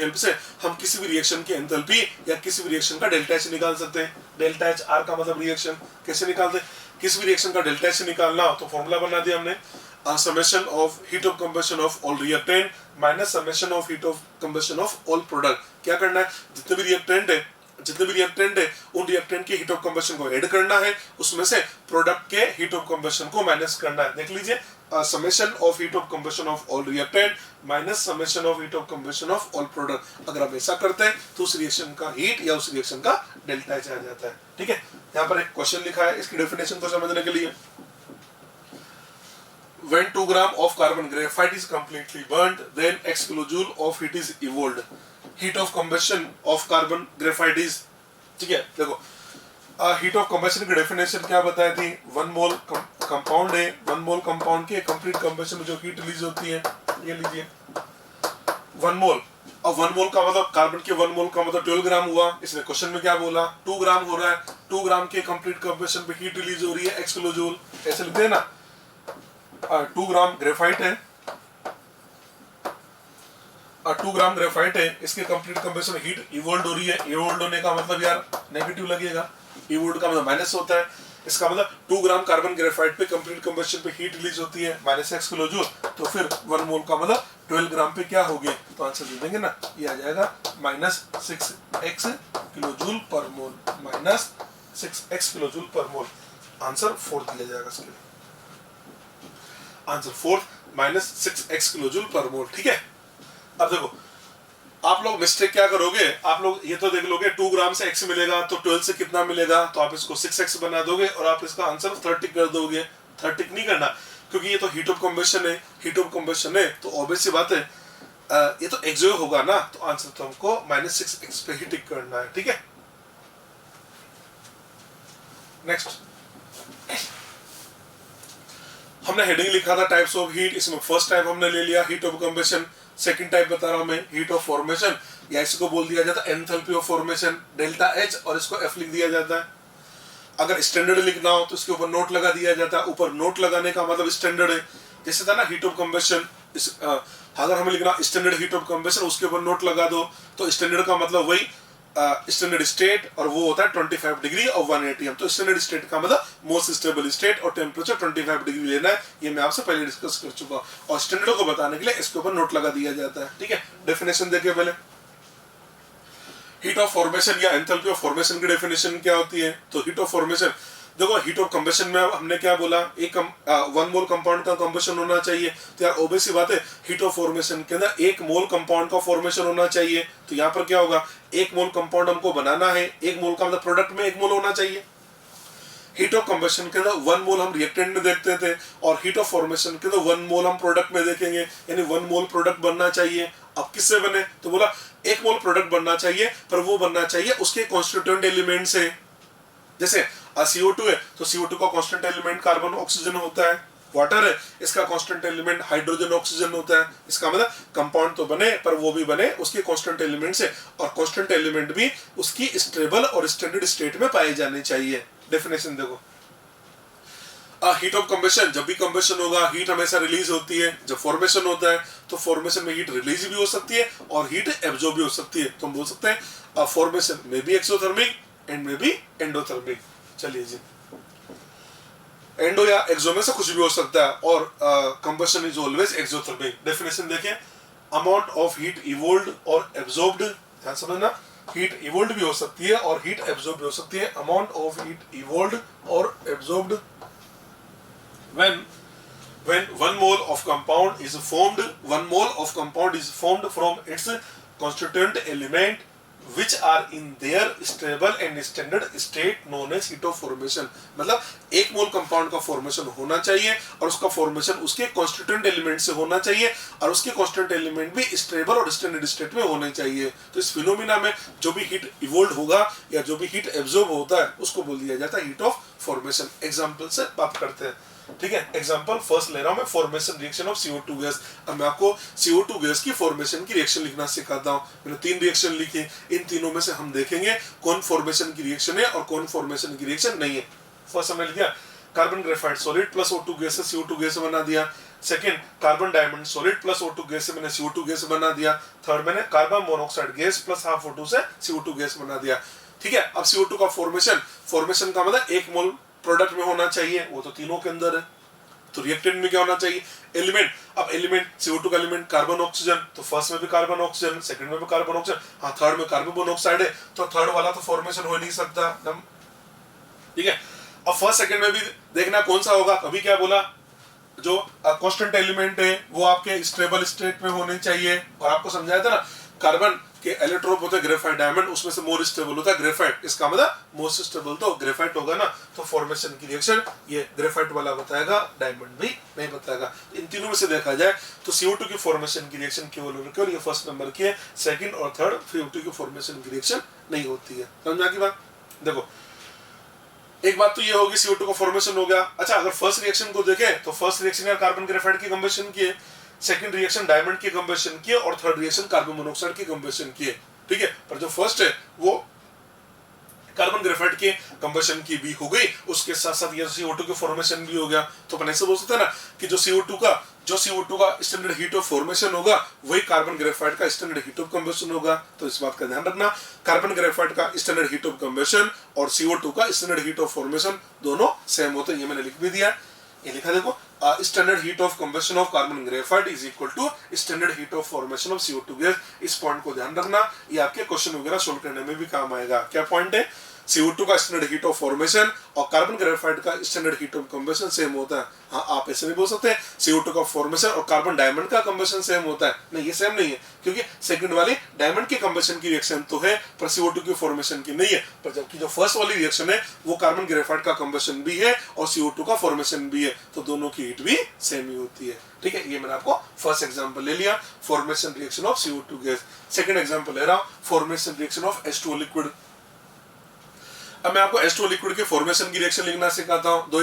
हेल्प से हम किसी भी रिएक्शन की एंथैल्पी या किसी भी रिएक्शन का डेल्टा एच निकाल सकते हैं। डेल्टा एच, आर का मतलब रिएक्शन, कैसे निकालते हैं? किसी भी रिएक्शन का डेल्टा एच निकालना हो तो फॉर्मूला बना दिया हमने, summation of heat of combustion of all reactant minus summation of heat of combustion of all product. क्या करना है, जितने भी रिएक्टेंट है उन रिएक्टेंट के हीट ऑफ कंबशन को ऐड करना है, उसमें से प्रोडक्ट के हीट ऑफ कंबशन को माइनस करना है। देख लीजिए, summation of heat of combustion of all reactant minus summation of heat of combustion of all product. अगर आप ऐसा करते हैं तो उस रिएक्शन का हीट या उस रिएक्शन का डेल्टा एच आ जाता है। ठीक है, यहाँ पर एक क्वेश्चन लिखा है, इसकी डेफिनेशन को समझने के लिए, when 2 gram of carbon graphite is completely burnt, then x kilojoule of heat is evolved. Heat of combustion of carbon graphite is, ठीक है, देखो हीट ऑफ कंबशन की डेफिनेशन क्या बताई थी? 1 मोल कंपाउंड है, 1 मोल कंपाउंड के कंप्लीट कंबशन में जो हीट रिलीज होती है, ये लीजिए 1 मोल, और 1 मोल का मतलब कार्बन के 1 मोल का मतलब 12 ग्राम हुआ। इसने क्वेश्चन में क्या बोला? 2 ग्राम हो रहा है, 2 ग्राम के कंप्लीट कंबशन पे हीट रिलीज हो रही है x किलोजूल, ऐसे लिखते हैं ना। 2 ग्राम ग्रेफाइट है, 2 ग्राम ग्रेफाइट है, इसके कंप्लीट कंबशन में हीट इवोल्व हो रही है। इवोल्व होने का मतलब यार नेगेटिव लगेगा, इवोल्व का मतलब माइनस होता है, इसका मतलब 2 ग्राम कार्बन ग्रेफाइट पे कंप्लीट कंबशन पे हीट रिलीज होती है माइनस x किलोजूल, तो फिर 1 मोल का मतलब 12 ग्राम पे क्या होगी? तो आंसर दे देंगे ना, ये आ जाएगा माइनस 6x किलोजूल पर मोल, माइनस 6x किलोजूल पर मोल। आंसर 4 दिया जाएगा इसके लिए, answer 4 minus 6x kilojoule per मोल। ठीक है, अब देखो आप लोग मिस्टेक क्या करोगे, आप लोग ये तो देख लोगे 2 ग्राम से x मिलेगा तो 12 से कितना मिलेगा, तो आप इसको 6x बना दोगे और आप इसका आंसर 30 कर दोगे। 30 नहीं करना, क्योंकि ये तो हीट ऑफ कंबशन है, तो ऑब्वियस सी बात है ये तो एक्सो होगा ना, तो आंसर तो हमको माइनस 6x पे ही टिक करना है। ठीक है, नेक्स्ट हमने हेडिंग लिखा था टाइप्स ऑफ हीट, इसमें फर्स्ट टाइप हमने ले लिया heat of combustion, second type बता रहा हूं मैं हीट ऑफ फॉर्मेशन, या इसको बोल दिया जाता है enthalpy of formation delta H, और इसको एफ लिख दिया जाता है। अगर स्टैंडर्ड लिखना हो तो इसके ऊपर नोट लगा दिया जाता है। ऊपर नोट लगाने का मतलब स्टैंडर्ड है, जैसे था ना हीट ऑफ कंबशन, अगर हमें लिखना स्टैंडर्ड हीट ऑफ कंबशन उसके ऊपर नोट लगा दो, तो स्टैंडर्ड का मतलब वही स्टैंडर्ड स्टेट, और वो होता है 25 डिग्री और 1 atm। तो स्टैंडर्ड स्टेट का मतलब मोस्ट स्टेबल स्टेट, और टेम्परेचर 25 डिग्री लेना है, ये मैं आपसे पहले डिस्कस कर चुका हूं, और स्टैंडर्ड को बताने के लिए इसके ऊपर नोट लगा दिया जाता है। ठीक है, डेफिनेशन देखिए पहले, हीट ऑफ फॉर्मेशन या एंथैल्पी ऑफ फॉर्मेशन की डेफिनेशन क्या होती है? तो हीट ऑफ फॉर्मेशन, देखो हीट ऑफ कंबशन में हमने क्या बोला, 1 मोल कंपाउंड का कंबशन होना चाहिए, तो यार ऑब्वियस सी बात है हीट ऑफ फॉर्मेशन के अंदर 1 मोल कंपाउंड का फॉर्मेशन होना चाहिए। तो यहाँ पर क्या होगा, 1 मोल कंपाउंड हमको बनाना है, 1 मोल का मतलब प्रोडक्ट में 1 मोल होना चाहिए। हीट ऑफ कंबशन के अंदर 1 मोल हम रिएक्टेंट में देखते थे, और हीट ऑफ फॉर्मेशन के अंदर 1 मोल हम प्रोडक्ट में देखेंगे, यानी 1 मोल प्रोडक्ट बनना चाहिए। अब किससे बने, तो बोला 1 मोल प्रोडक्ट बनना चाहिए, पर वो बनना चाहिए उसके कॉन्स्टिट्यूएंट एलिमेंट से। जैसे CO2 है तो CO2 का कांस्टेंट एलिमेंट कार्बन ऑक्सीजन होता है, वाटर है इसका कांस्टेंट एलिमेंट हाइड्रोजन ऑक्सीजन होता है। इसका मतलब कंपाउंड तो बने, पर वो भी बने उसके कांस्टेंट एलिमेंट से, और कांस्टेंट एलिमेंट भी उसकी स्टेबल और स्टैंडर्ड स्टेट में पाए जाने चाहिए। डेफिनेशन देखो, हीट ऑफ कंबशन, जब भी कंबशन होगा हीट हमेशा रिलीज होती है। जब फॉर्मेशन होता है तो फॉर्मेशन में हीट रिलीज भी हो सकती है और हीट एब्जॉर्ब भी हो सकती है। तो हम बोल सकते हैं फॉर्मेशन में भी एक्सोथर्मिक एंड में भी एंडोथर्मिक। चलिए जी, एंडो या एक्सो में से कुछ भी हो सकता है, और combustion is always exothermic. Definition देखें, अमाउंट ऑफ हीट इवोल्व्ड और एब्जॉर्ब्ड, ध्यान समझना, हीट इवोल्ड भी हो सकती है और हीट एब्जॉर्ब भी हो सकती है। अमाउंट ऑफ हीट इवोल्ड और absorbed when 1 mole of compound is formed, 1 mole of compound is formed from its constituent element which are in their stable and standard state known as heat of formation। मतलब 1 मोल compound का formation होना चाहिए और उसका formation उसके constituent element से होना चाहिए और उसके कॉन्स्टिट्यूएंट एलिमेंट भी स्टेबल और स्टैंडर्ड स्टेट में होने चाहिए। तो इस फिनोमिना में जो भी हीट इवोल्व होगा या जो भी हीट एब्जॉर्ब होता है उसको बोल दिया जाता है हीट ऑफ फॉर्मेशन। एग्जाम्पल से बात करते हैं, ठीक है। एग्जांपल फर्स्ट ले रहा हूं मैं, formation reaction of CO2 gas. अब मैं आपको CO2 गैस की फॉर्मेशन की रिएक्शन लिखना सिखाता हूं। मैंने 3 रिएक्शन लिखी, इन तीनों में से हम देखेंगे कौन फॉर्मेशन की रिएक्शन है और कौन फॉर्मेशन की रिएक्शन नहीं है। फर्स्ट हमने लिखा carbon graphite solid plus O2 gas से CO2 गैस बना दिया। Second carbon diamond solid plus O2 gas से मैंने CO2 गैस बना दिया। थर्ड मैंने carbon monoxide gas plus half O2 से CO2 गैस बना दिया, ठीक है। अब CO2 का फॉर्मेशन का मतलब 1 मोल प्रोडक्ट में होना चाहिए, वो तो तीनों के अंदर है। तो रिएक्टेंट में क्या होना चाहिए, एलिमेंट। अब एलिमेंट CO2 का एलिमेंट कार्बन ऑक्सीजन, तो फर्स्ट में भी कार्बन ऑक्सीजन, सेकंड में भी कार्बन ऑक्सीजन, हाँ थर्ड में कार्बन मोनोऑक्साइड है, तो थर्ड वाला तो फॉर्मेशन हो नहीं सकता, ठीक है। अब फर्स्ट सेकंड में भी देखना कौन सा होगा। अभी क्या बोला, जो कांस्टेंट एलिमेंट है वो आपके स्टेबल स्टेट में होने चाहिए, और आपको समझाया था ना कार्बन के इलेक्ट्रोप होते हैं ग्रेफाइट डायमंड, उसमें से मोर स्टेबल होता है ग्रेफाइट, इसका मतलब मोस्ट स्टेबल तो ग्रेफाइट होगा ना। तो फॉर्मेशन की रिएक्शन ये ग्रेफाइट वाला बताएगा, डायमंड भी नहीं बताएगा। इन तीनों में से देखा जाए तो CO2 की फॉर्मेशन की रिएक्शन केवल ये फर्स्ट नंबर की है, सेकंड और थर्ड CO2 की फॉर्मेशन की रिएक्शन नहीं होती है। समझ में आ गई बात। देखो एक बात तो ये होगी CO2 का फॉर्मेशन हो गया। अच्छा अगर फर्स्ट रिएक्शन को देखें तो फर्स्ट रिएक्शन कार्बन ग्रेफाइट की कंबशन की है, सेकंड रिएक्शन डायमंड की कंबशन की है और थर्ड रिएक्शन कार्बन मोनोऑक्साइड की कंबशन की है, ठीक है। पर जो फर्स्ट है वो कार्बन ग्रेफाइट के कंबशन की भी हो गई, उसके साथ साथ ये CO2 के फॉर्मेशन भी हो गया। तो अपन ऐसे बोल सकते हैं ना कि जो CO2 का स्टैंडर्ड हीट ऑफ फॉर्मेशन होगा वही कार्बन ग्रेफाइट का स्टैंडर्ड हीट ऑफ कंबशन होगा। तो इस बात का ध्यान रखना, कार्बन ग्रेफाइट का स्टैंडर्ड हीट ऑफ कंबशन और CO2 का स्टैंडर्ड हीट ऑफ फॉर्मेशन दोनों सेम होते हैं। ये मैंने लिख भी दिया, ये लिखा देखो, standard heat of combustion of carbon graphite is equal to standard heat of formation of CO2 gas. इस पॉइंट को ध्यान रखना, ये आपके क्वेश्चन वगैरह सोल्व करने में भी काम आएगा। क्या पॉइंट है, CO2 का स्टैंडर्ड हीट ऑफ फॉर्मेशन और कार्बन ग्रेफाइट का standard heat of combustion same होता है। हाँ आप ऐसे नहीं बोल सकते CO2 का फॉर्मेशन और कार्बन डायमंड का कंबशन सेम होता है, नहीं ये सेम नहीं है, क्योंकि सेकंड वाली डायमंड के कंबशन की रिएक्शन तो है पर CO2 की फॉर्मेशन की नहीं है। पर जबकि जो फर्स्ट वाली रिएक्शन है वो कार्बन ग्रेफाइट का कंबशन भी है और CO2 का फॉर्मेशन भी है, तो दोनों की हीट भी सेम ही होती है, ठीक है। ये मैंने आपको फर्स्ट एग्जांपल ले लिया, formation reaction of CO2 gas. Second example ले रहा हूं, formation reaction of H2O liquid. अब मैं आपको H2O लिक्विड के फॉर्मेशन की रिएक्शन लिखना सिखाता हूं।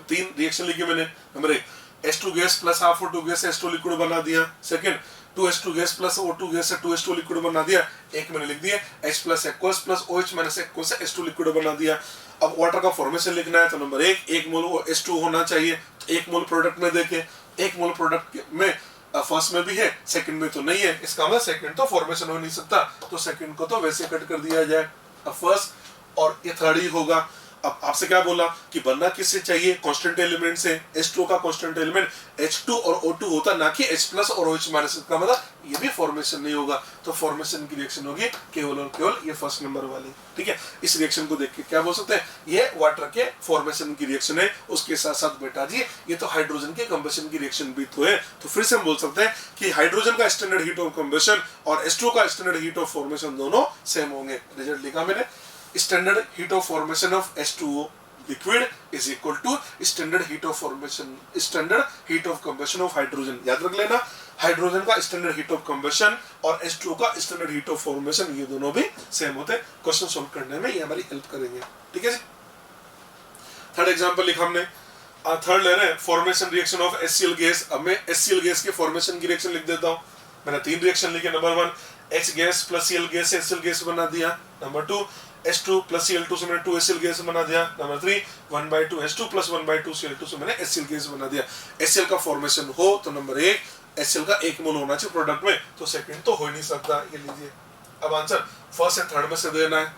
3 रिएक्शन लिखी मैंने। Number 1 H2 gas plus half O2 gas से H2O लिक्विड बना दिया। Second 2H2 gas plus O2 gas से 2H2O लिक्विड बना दिया। एक मैंने लिख दिया H plus aqueous plus OH minus aqueous से H2 लिक्विड बना दिया। अब वाटर का फॉर्मेशन लिखना है तो नंबर 1 मोल H2 होना चाहिए। 1 मोल प्रोडक्ट में देखें, 1 मोल प्रोडक्ट में फर्स्ट में भी है सेकंड में तो नहीं है, इसका मतलब सेकंड तो फॉर्मेशन हो नहीं सकता, तो सेकंड को तो वैसे कट कर दिया जाए। अब फर्स्ट और ये थर्ड ही होगा। अब आपसे क्या बोला कि बनना किससे चाहिए, कांस्टेंट एलिमेंट से। H2 का कांस्टेंट एलिमेंट H2 और O2 होता, ना कि H प्लस और OH माइनस, का मतलब ये भी फॉर्मेशन नहीं होगा। तो फॉर्मेशन की रिएक्शन होगी केवल और केवल ये फर्स्ट नंबर वाली, ठीक है। इस रिएक्शन को देख के क्या बोल सकते हैं, ये वाटर के फॉर्मेशन की रिएक्शन है। उसके साथ साथ बेटा जी ये तो हाइड्रोजन के कंबशन की रिएक्शन भी तो है। तो फिर से हम बोल सकते हैं कि हाइड्रोजन का स्टैंडर्ड हीट ऑफ कंबशन और H2 का स्टैंडर्ड हीट ऑफ फॉर्मेशन दोनों सेम होंगे। रिजल्ट लिखा मैंने, standard heat of formation of H2O liquid is equal to standard heat of combustion of hydrogen। याद रख लेना, हाइड्रोजन का स्टैंडर्ड हीट ऑफ कंबशन और H2O का स्टैंडर्ड हीट ऑफ फॉर्मेशन ये दोनों भी सेम होते हैं। क्वेश्चन सॉल्व करने में ये हमारी हेल्प करेंगे, ठीक है जी। थर्ड एग्जांपल लिखा हमने, थर्ड ले रहे हैं formation reaction of HCl gas. अब मैं HCl गैस के फॉर्मेशन की रिएक्शन लिख देता हूं। मैंने 3 रिएक्शन लिखे। Number 1 H gas plus Cl gas से HCl गैस बना दिया। नंबर 2 H2 प्लस Cl2 से मैंने 2HCl गैस बना दिया। नंबर 3 1/2 H2 प्लस 1/2 Cl2 से मैंने HCl गैस बना दिया। HCl का फॉर्मेशन हो तो नंबर 1 HCl का 1 मोल होना चाहिए प्रोडक्ट में, तो सेकंड तो हो ही नहीं सकता। ये लीजिए, अब आंसर फर्स्ट से थर्ड में से देना है।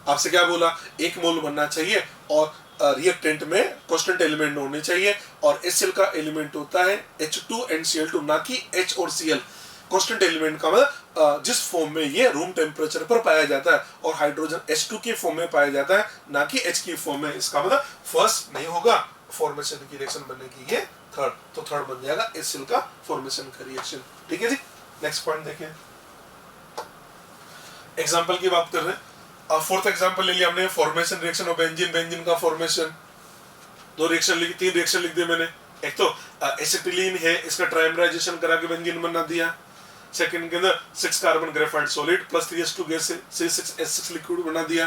आपसे क्या बोला, 1 मोल बनना चाहिए और रिएक्टेंट में कांस्टेंट एलिमेंट होने चाहिए, और HCl का एलिमेंट होता है H2 एंड Cl2, ना कि H और Cl। कांस्टेंट एलिमेंट का मतलब जिस फॉर्म में ये रूम टेम्परेचर पर पाया जाता है और हाइड्रोजन H2 के फॉर्म में पाया जाता है, ना कि H की फॉर्म में। इसका मतलब फर्स्ट नहीं होगा फॉर्मेशन की रिएक्शन बनने की, ये थर्ड, तो थर्ड बन जाएगा एसिल का फॉर्मेशन का रिएक्शन। ठीक है जी, नेक्स्ट पॉइंट देखिए, एग्जांपल की बात कर रहे हैं। फोर्थ एग्जांपल ले लिया हमने, formation reaction of benzene, benzene का फॉर्मेशन। दो रिएक्शन लिखी, तीन रिएक्शन लिख दिए मैंने। एक तो एसिटिलीन है, इसका ट्राइमराइजेशन करा के बेंजीन बना दिया। सेकंड के अंदर 6 carbon graphite solid plus 3s2 gas से C6H6 लिक्विड बना दिया।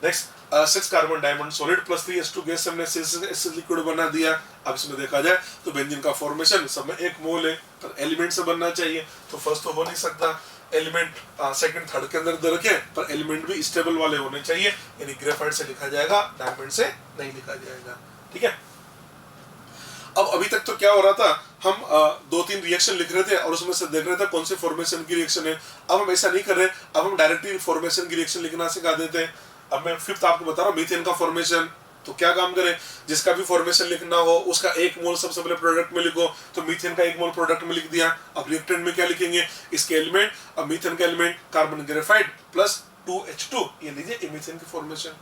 Next 6 carbon diamond solid plus 3s2 gas से हमने C6H6 लिक्विड बना दिया। अब इसमें देखा जाए तो बेंजीन का फॉर्मेशन सब में 1 मोल है, पर एलिमेंट से बनना चाहिए, तो फर्स्ट तो हो नहीं सकता। एलिमेंट सेकंड थर्ड के अंदर रखे, पर एलिमेंट भी स्टेबल वाले होने चाहिए, यानी ग्रेफाइट से लिखा जाएगा, डायमंड से नहीं लिखा जाएगा। ठीक है, अब अभी तक तो क्या हो रहा था, हम 2-3 रिएक्शन लिख रहे थे और उसमें से देख रहे थे कौन से फॉर्मेशन की रिएक्शन है। अब हम ऐसा नहीं कर रहे, अब हम डायरेक्टली फॉर्मेशन की रिएक्शन लिखना सिखा देते हैं। अब मैं फिफ्थ आपको बता रहा हूँ, मीथेन का फॉर्मेशन। तो क्या काम करें, जिसका भी फॉर्मेशन लिखना हो उसका 1 मोल सबसे पहले प्रोडक्ट में लिखो, तो मीथेन का 1 मोल प्रोडक्ट में लिख दिया। अब रिएक्टेंट में क्या लिखेंगे, इसके एलिमेंट, अब मीथेन का element carbon graphite plus 2H2, ये लीजिए मीथेन की फॉर्मेशन।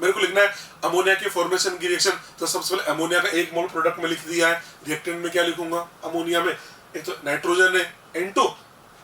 मेरे को लिखना है अमोनिया के फॉर्मेशन की रिएक्शन, तो सबसे पहले अमोनिया का 1 मोल प्रोडक्ट में लिख दिया है। रिएक्टेंट में क्या लिखूंगा, अमोनिया में एक तो नाइट्रोजन है N2,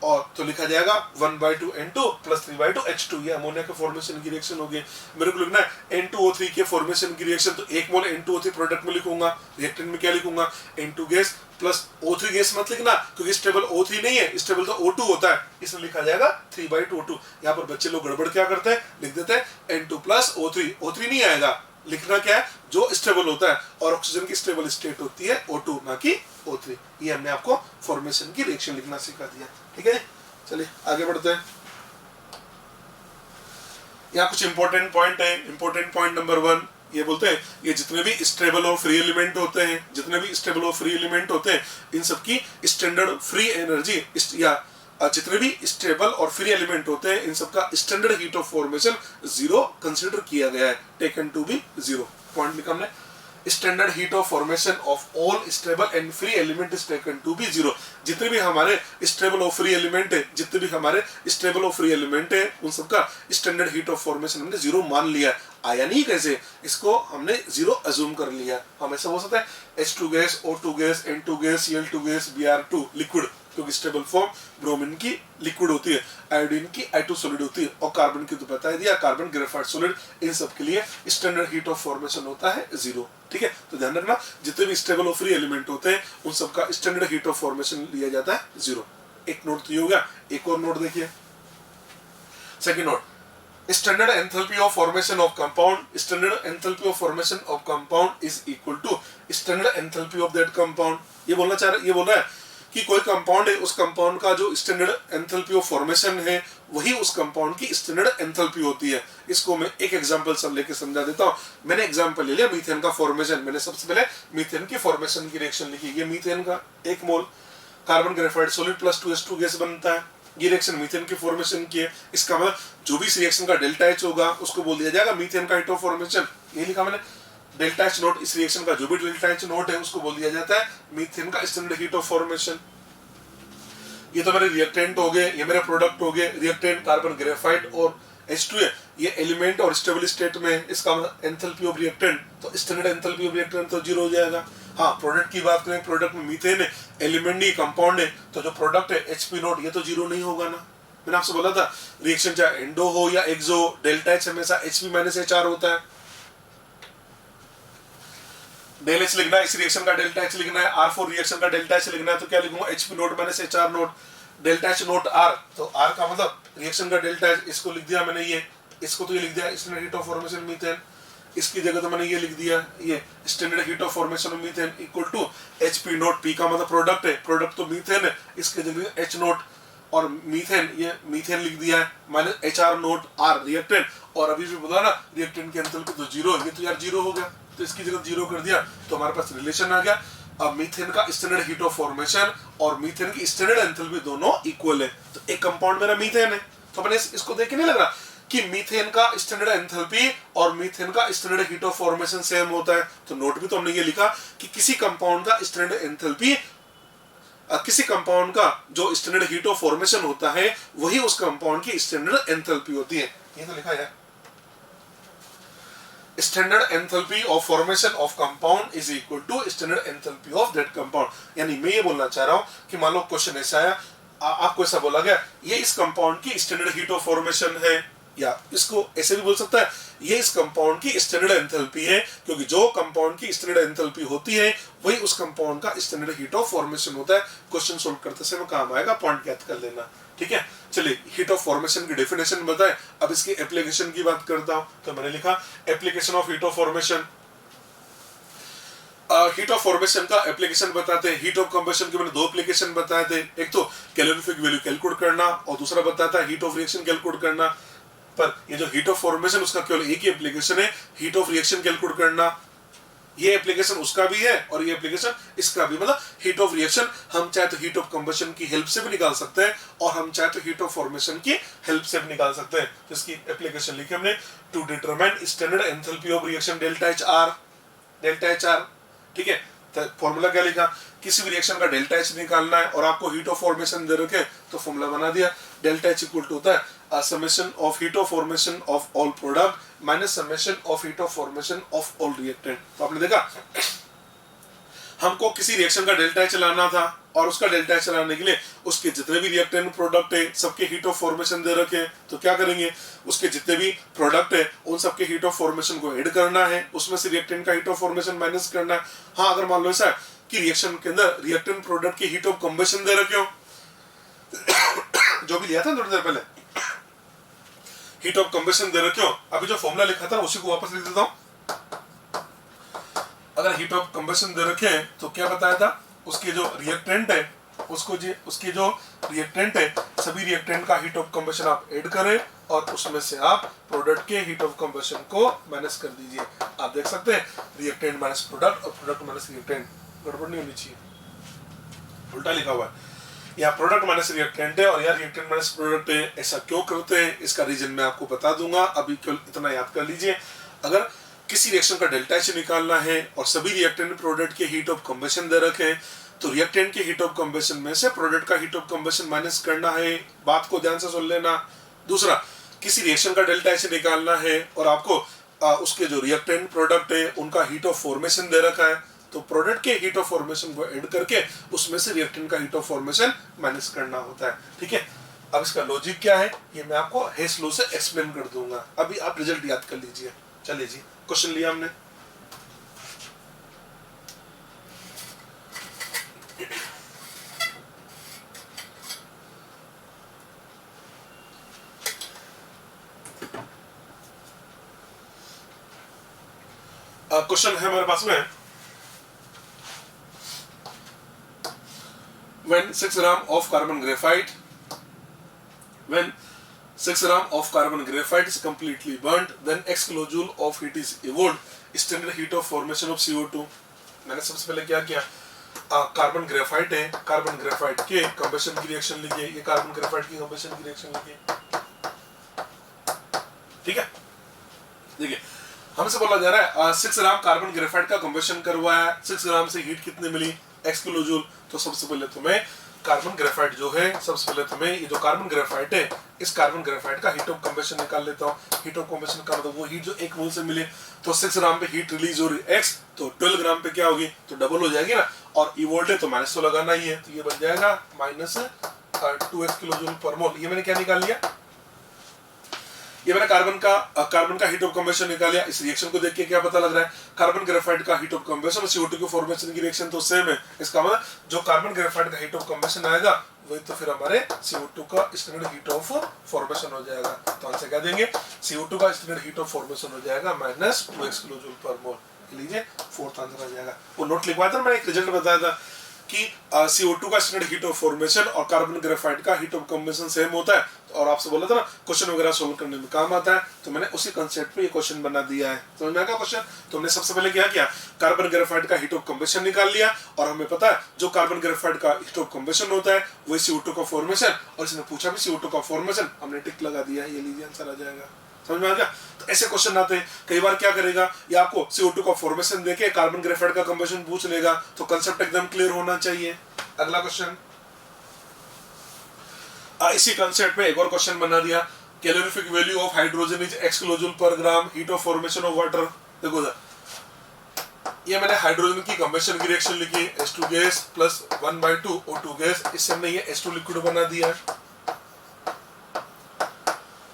और तो लिखा जाएगा 1/2 N2 प्लस 3/2 H2, ये अमोनिया के फॉर्मेशन की रिएक्शन होगी। मेरे को लिखना है N2O3 के फॉर्मेशन की रिएक्शन, तो 1 मोल N2O3 प्रोडक्ट में लिखूंगा। रिएक्टेंट में क्या लिखूंगा, N2 gas plus O3 gas मत लिखना, क्योंकि स्टेबल O3 नहीं है, स्टेबल तो O2 होता है, इसमें लिखा जाएगा 3/2 O2। यहाँ पर बच्चे लोग गड़बड़ क्या करते हैं, लिख देते हैं N2 प्लस O3, O3 नहीं आएगा, लिखना क्या है, जो स्टेबल होता है, और ऑक्सीजन की स्टेबल स्टेट होती है O2, ना कि O3। ये हमने आपको फॉर्मेशन की रिएक्शन लिखना सिखा दिया। ठीक है, चलिए आगे बढ़ते हैं। यहाँ कुछ इंपॉर्टेंट पॉइंट है। इंपॉर्टेंट पॉइंट नंबर 1 ये बोलते हैं, ये जितने भी स्टेबल और फ्री एलिमेंट होते हैं, जितने भी स्टेबल और फ्री एलिमेंट होते हैं, इन सबकी स्टैंडर्ड फ्री एनर्जी, या जितने भी स्टेबल और फ्री एलिमेंट होते हैं, इन सबका standard heat of formation 0 consider किया गया है, टेकन टू बी 0। पॉइंट लिखा हमने, standard heat of formation of all stable and free element is taken to be 0। जितने भी हमारे स्टेबल और फ्री एलिमेंट है, जितने भी हमारे स्टेबल और फ्री एलिमेंट है, उन सबका स्टैंडर्ड हीट ऑफ फॉर्मेशन हमने 0 मान लिया। आया नहीं कैसे, इसको हमने 0 अज्यूम कर लिया। हम ऐसा हो सकता है H2 gas, O2 gas, N2 gas, Cl2 gas, Br2 liquid, क्योंकि स्टेबल फॉर्म ब्रोमीन की लिक्विड होती है, आयोडीन की I2 सॉलिड होती है, और कार्बन की तो बता दिया कार्बन ग्रेफाइट सॉलिड। इन सब के लिए स्टैंडर्ड हीट ऑफ फॉर्मेशन होता है 0। ठीक है, तो ध्यान रखना, जितने भी स्टेबल और फ्री एलिमेंट होते हैं, उन सबका स्टैंडर्ड हीट ऑफ फॉर्मेशन लिया जाता है 0। एक नोट तो ये हो गया। एक और नोट देखिए, second note, standard enthalpy of formation of compound, standard enthalpy of formation of compound is equal to standard enthalpy of that compound। ये बोल रहा है कि कोई कंपाउंड है, उस कंपाउंड का जो स्टैंडर्ड एंथैल्पी ऑफ फॉर्मेशन है, वही उस कंपाउंड की स्टैंडर्ड एंथैल्पी होती है। इसको मैं एक एग्जांपल सब लेके समझा देता हूँ। मैंने एग्जांपल ले लिया मीथेन का फॉर्मेशन। मैंने सबसे पहले मीथेन की फॉर्मेशन की रिएक्शन लिखी। ये मीथेन का 1 mole carbon graphite solid plus 2H2 gas बनता है। ये रिएक्शन मीथेन की फॉर्मेशन की है। इसका मतलब जो भी इस रिएक्शन का डेल्टा H होगा, उसको बोल दिया जाएगा मीथेन का हीट ऑफ फॉर्मेशन। ये लिखा मैंने, डेल्टा H नोट, इस रिएक्शन का जो भी डेल्टा H नोट है, उसको बोल दिया जाता है मीथेन का स्टैंडर्ड हीट ऑफ फॉर्मेशन। ये तो मेरे रिएक्टेंट हो गए, ये मेरे प्रोडक्ट हो गए। रिएक्टेंट कार्बन ग्रेफाइट और H2 है, ये एलिमेंट और स्टेबल स्टेट में। इसका मतलब एंथैल्पी ऑफ रिएक्टेंट, तो स्टैंडर्ड एंथैल्पी ऑफ रिएक्टेंट तो 0 हो जाएगा। हाँ, प्रोडक्ट की बात करें, प्रोडक्ट में मीथेन है, एलिमेंट नहीं कंपाउंड है, तो जो प्रोडक्ट है Hp नोट, ये तो 0 नहीं होगा ना। मैंने आपसे बोला था रिएक्शन चाहे एंडो हो या एक्सो, डेल्टा H हमेशा Hp - HR होता है। डेल H लिखना है, इस रिएक्शन का डेल्टा H लिखना है। R4 रिएक्शन का डेल्टा H लिखना है, तो क्या लिखूंगा, Hp note - HR note, delta H note R। तो R का मतलब रिएक्शन का डेल्टा H, इसको लिख दिया मैंने, ये इसको तो ये लिख दिया standard heat of formation methane. इसकी जगह तो मैंने ये लिख दिया, ये standard heat of formation of methane equal to Hp naught. P का मतलब प्रोडक्ट है, प्रोडक्ट तो मीथेन है, इसके जगह H नोट, और मीथेन, ये मीथेन लिख दिया है, minus HR note R reactant. और अभी भी बोला ना रिएक्टेंट की एंथैल्पी तो 0 है, ये तो यार 0 हो गया, तो इसकी जगह 0 कर दिया, तो हमारे पास रिलेशन आ गया। अब मीथेन का स्टैंडर्ड हीट ऑफ फॉर्मेशन और मीथेन की स्टैंडर्ड एंथैल्पी दोनों इक्वल है। तो एक कंपाउंड मेरा मीथेन है, तो मैंने इसको देख के नहीं लग रहा कि मीथेन का स्टैंडर्ड एंथैल्पी और मीथेन का standard heat of formation same होता है। तो नोट भी तो हमने ये लिखा कि किसी कंपाउंड का स्टैंडर्ड एंथैल्पी किसी कंपाउंड का जो स्टैंडर्ड हीट ऑफ फॉर्मेशन होता है वही उस कंपाउंड की स्टैंडर्ड एंथैल्पी होती है। ये तो लिखा है, standard enthalpy of formation of compound is equal to standard enthalpy of that compound. यानी मैं ये बोलना चाह रहा हूं कि मान लो क्वेश्चन ऐसा आया, आपको ऐसा बोला गया ये इस कंपाउंड की स्टैंडर्ड हीट ऑफ फॉर्मेशन है, या इसको ऐसे भी बोल सकता है ये इस कंपाउंड की स्टैंडर्ड एंथैल्पी है, क्योंकि जो कंपाउंड की स्टैंडर्ड एंथैल्पी होती है वही उस कंपाउंड का स्टैंडर्ड हीट ऑफ फॉर्मेशन होता है। क्वेश्चन सोल्व करते समय काम आएगा, पॉइंट याद कर लेना, ठीक है। चलिए हीट ऑफ फॉर्मेशन की डेफिनेशन बताएं, अब इसकी एप्लीकेशन की बात करता हूं। तो मैंने लिखा application of heat of formation. Heat of formation का एप्लीकेशन बताते हैं। हीट ऑफ कंबशन के मैंने दो एप्लीकेशन बताए थे, एक तो कैलोरीफिक वैल्यू कैलकुलेट करना और दूसरा बताता है हीट ऑफ रिएक्शन कैलकुलेट करना। पर ये जो हीट ऑफ फॉर्मेशन उसका केवल एक ही एप्लीकेशन है, हीट ऑफ रिएक्शन कैलकुलेट करना। ये एप्लीकेशन उसका भी है और ये एप्लीकेशन इसका भी। मतलब हीट ऑफ रिएक्शन हम चाहे तो हीट ऑफ कंबशन की हेल्प से भी निकाल सकते हैं और हम चाहे तो हीट ऑफ फॉर्मेशन की हेल्प से भी निकाल सकते हैं। जिसकी एप्लीकेशन लिखी हमने, to determine standard enthalpy of reaction delta H R, delta H R, ठीक है। तो फॉर्मूला क्या लिखा, किसी भी रिएक्शन का डेल्टा एच निकालना है और आपको हीट ऑफ फॉर्मेशन दे रखे तो फॉर्मूला बना दिया, डेल्टा एच इक्वल टू होता है summation of heat of formation of all product minus summation of heat of formation of all reactant. तो आपने देखा हमको किसी रिएक्शन का डेल्टा एच लाना था और उसका डेल्टा एच लाने के लिए उसके जितने भी रिएक्टेंट प्रोडक्ट है सबके हीट ऑफ फॉर्मेशन दे रखे हैं। तो क्या करेंगे, उसके जितने भी प्रोडक्ट है उन सबके हीट ऑफ फॉर्मेशन को ऐड करना है, उसमें से रिएक्टेंट का हीट ऑफ फॉर्मेशन माइनस करना है। हाँ, अगर मान लो ऐसा कि रिएक्शन के अंदर रिएक्टेंट प्रोडक्ट की हीट ऑफ कंबशन दे रखे हो जो भी लिया था थोड़ी देर पहले, हीट ऑफ कंबशन दे रखे हो, अभी जो फॉर्मूला लिखा था उसी को वापस लिख देता हूं। अगर हीट ऑफ कंबशन दे रखे हैं तो क्या बताया था, उसके जो रिएक्टेंट है उसके जो रिएक्टेंट है सभी रिएक्टेंट का हीट ऑफ कंबशन आप ऐड करें और उसमें से आप प्रोडक्ट के हीट ऑफ कंबशन को माइनस कर दीजिए। आप देख सकते हैं रिएक्टेंट माइनस प्रोडक्ट और प्रोडक्ट माइनस रिएक्टेंट, गड़बड़ नहीं होनी चाहिए, उल्टा लिखा हुआ है। यहाँ प्रोडक्ट माइनस रिएक्टेंट है और यहाँ रिएक्टेंट माइनस प्रोडक्ट है। ऐसा क्यों करते हैं इसका रीजन मैं आपको बता दूंगा, अभी केवल इतना याद कर लीजिए। अगर किसी रिएक्शन का डेल्टा एच निकालना है और सभी रिएक्टेंट प्रोडक्ट के हीट ऑफ कंबशन दे रखे हैं तो रिएक्टेंट के हीट ऑफ कंबशन में से प्रोडक्ट का हीट ऑफ कंबशन माइनस करना है। बात को ध्यान से सुन लेना। दूसरा, किसी रिएक्शन का डेल्टा एच निकालना है और आपको उसके जो रिएक्टेंट प्रोडक्ट है उनका हीट ऑफ फॉर्मेशन दे रखा है तो प्रोडक्ट के हीट ऑफ फॉर्मेशन को ऐड करके उसमें से रिएक्टेंट का हीट ऑफ फॉर्मेशन माइनस करना होता है, ठीक है। अब इसका लॉजिक क्या है ये मैं आपको हेस लॉ से एक्सप्लेन कर दूंगा, अभी आप रिजल्ट याद कर लीजिए। चलिए जी, क्वेश्चन लिया हमने। क्वेश्चन है हमारे पास में, when 6 gram of carbon graphite is completely burnt then x kilojoule of heat is evolved standard heat of formation of CO2। मैंने सबसे पहले क्या किया, कार्बन ग्रेफाइट है, कार्बन ग्रेफाइट के कंबशन की रिएक्शन लिखिए, ये कार्बन ग्रेफाइट की कंबशन की रिएक्शन लिखिए, ठीक है। देखिए हमसे बोला जा रहा है 6 ग्राम कार्बन ग्रेफाइट का कंबशन करवाया, 6 ग्राम से हीट कितनी मिली, x किलोजूल। तो सबसे पहले तुम्हें कार्बन ग्रेफाइट जो है, सबसे पहले तुम्हें ये जो कार्बन ग्रेफाइट है इस कार्बन ग्रेफाइट का हीट ऑफ कंबशन निकाल लेता हूँ। हीट ऑफ कंबशन का मतलब वो हीट जो 1 मोल से मिले, तो 6 ग्राम पे हीट रिलीज हो रही x, तो 12 ग्राम पे क्या होगी, तो डबल हो जाएगी ना, और ई वोल्ट है तो माइनस तो लगाना ही है, तो ये बन जाएगा minus 2x kilojoule per mole. ये मैंने क्या निकाल लिया, ये मैंने कार्बन का हीट ऑफ कंबशन निकाल लिया। इस रिएक्शन को देख के क्या पता लग रहा है, कार्बन ग्रेफाइट का हीट ऑफ कंबशन और CO2 के फॉर्मेशन की रिएक्शन तो सेम है। इसका मतलब जो कार्बन ग्रेफाइट का हीट ऑफ कंबशन आएगा वही तो फिर हमारे CO2 का स्टैंडर्ड हीट ऑफ फॉर्मेशन हो जाएगा। तो आंसर क्या देंगे, CO2 का स्टैंडर्ड हीट ऑफ फॉर्मेशन हो जाएगा माइनस 2x किलोजूल पर मोल। लीजिए फोर्थ आंसर आ जाएगा। वो नोट लिखवाया था, मैंने एक रिजल्ट बताया था कि CO2 का स्टैंडर्ड हीट ऑफ फॉर्मेशन और कार्बन ग्रेफाइट का हीट ऑफ कंबशन सेम होता है, और आपसे बोला था ना क्वेश्चन वगैरह सोल्व करने में काम आता है, तो मैंने उसी कंसेप्ट पे ये क्वेश्चन बना दिया है। समझ में आया क्वेश्चन। तो हमने सबसे पहले क्या किया, कार्बन ग्रेफाइट का हीट ऑफ कंबशन निकाल लिया, और हमें पता है जो कार्बन ग्रेफाइट का हीट ऑफ कंबशन होता है वही CO2 का फॉर्मेशन, और इसने पूछा भी CO2 का फॉर्मेशन, हमने टिक लगा दिया है। ये लीजिए आंसर आ जाएगा। समझ में आ गया। तो ऐसे क्वेश्चन आते हैं, कई बार क्या करेगा, ये आपको CO2 का फॉर्मेशन देके कार्बन ग्रेफाइट का कंबशन पूछ लेगा, तो कंसेप्ट एकदम क्लियर होना चाहिए। अगला क्वेश्चन, इसी कंसेप्ट पे एक और क्वेश्चन बना दिया, calorific value of hydrogen is x kilojoule per gram, heat of formation of water. देखो ये मैंने हाइड्रोजन की कंबेशन की रिएक्शन लिखी, H2 gas plus 1/2 O2 gas, इससे हमने ये H2 लिक्विड बना दिया है।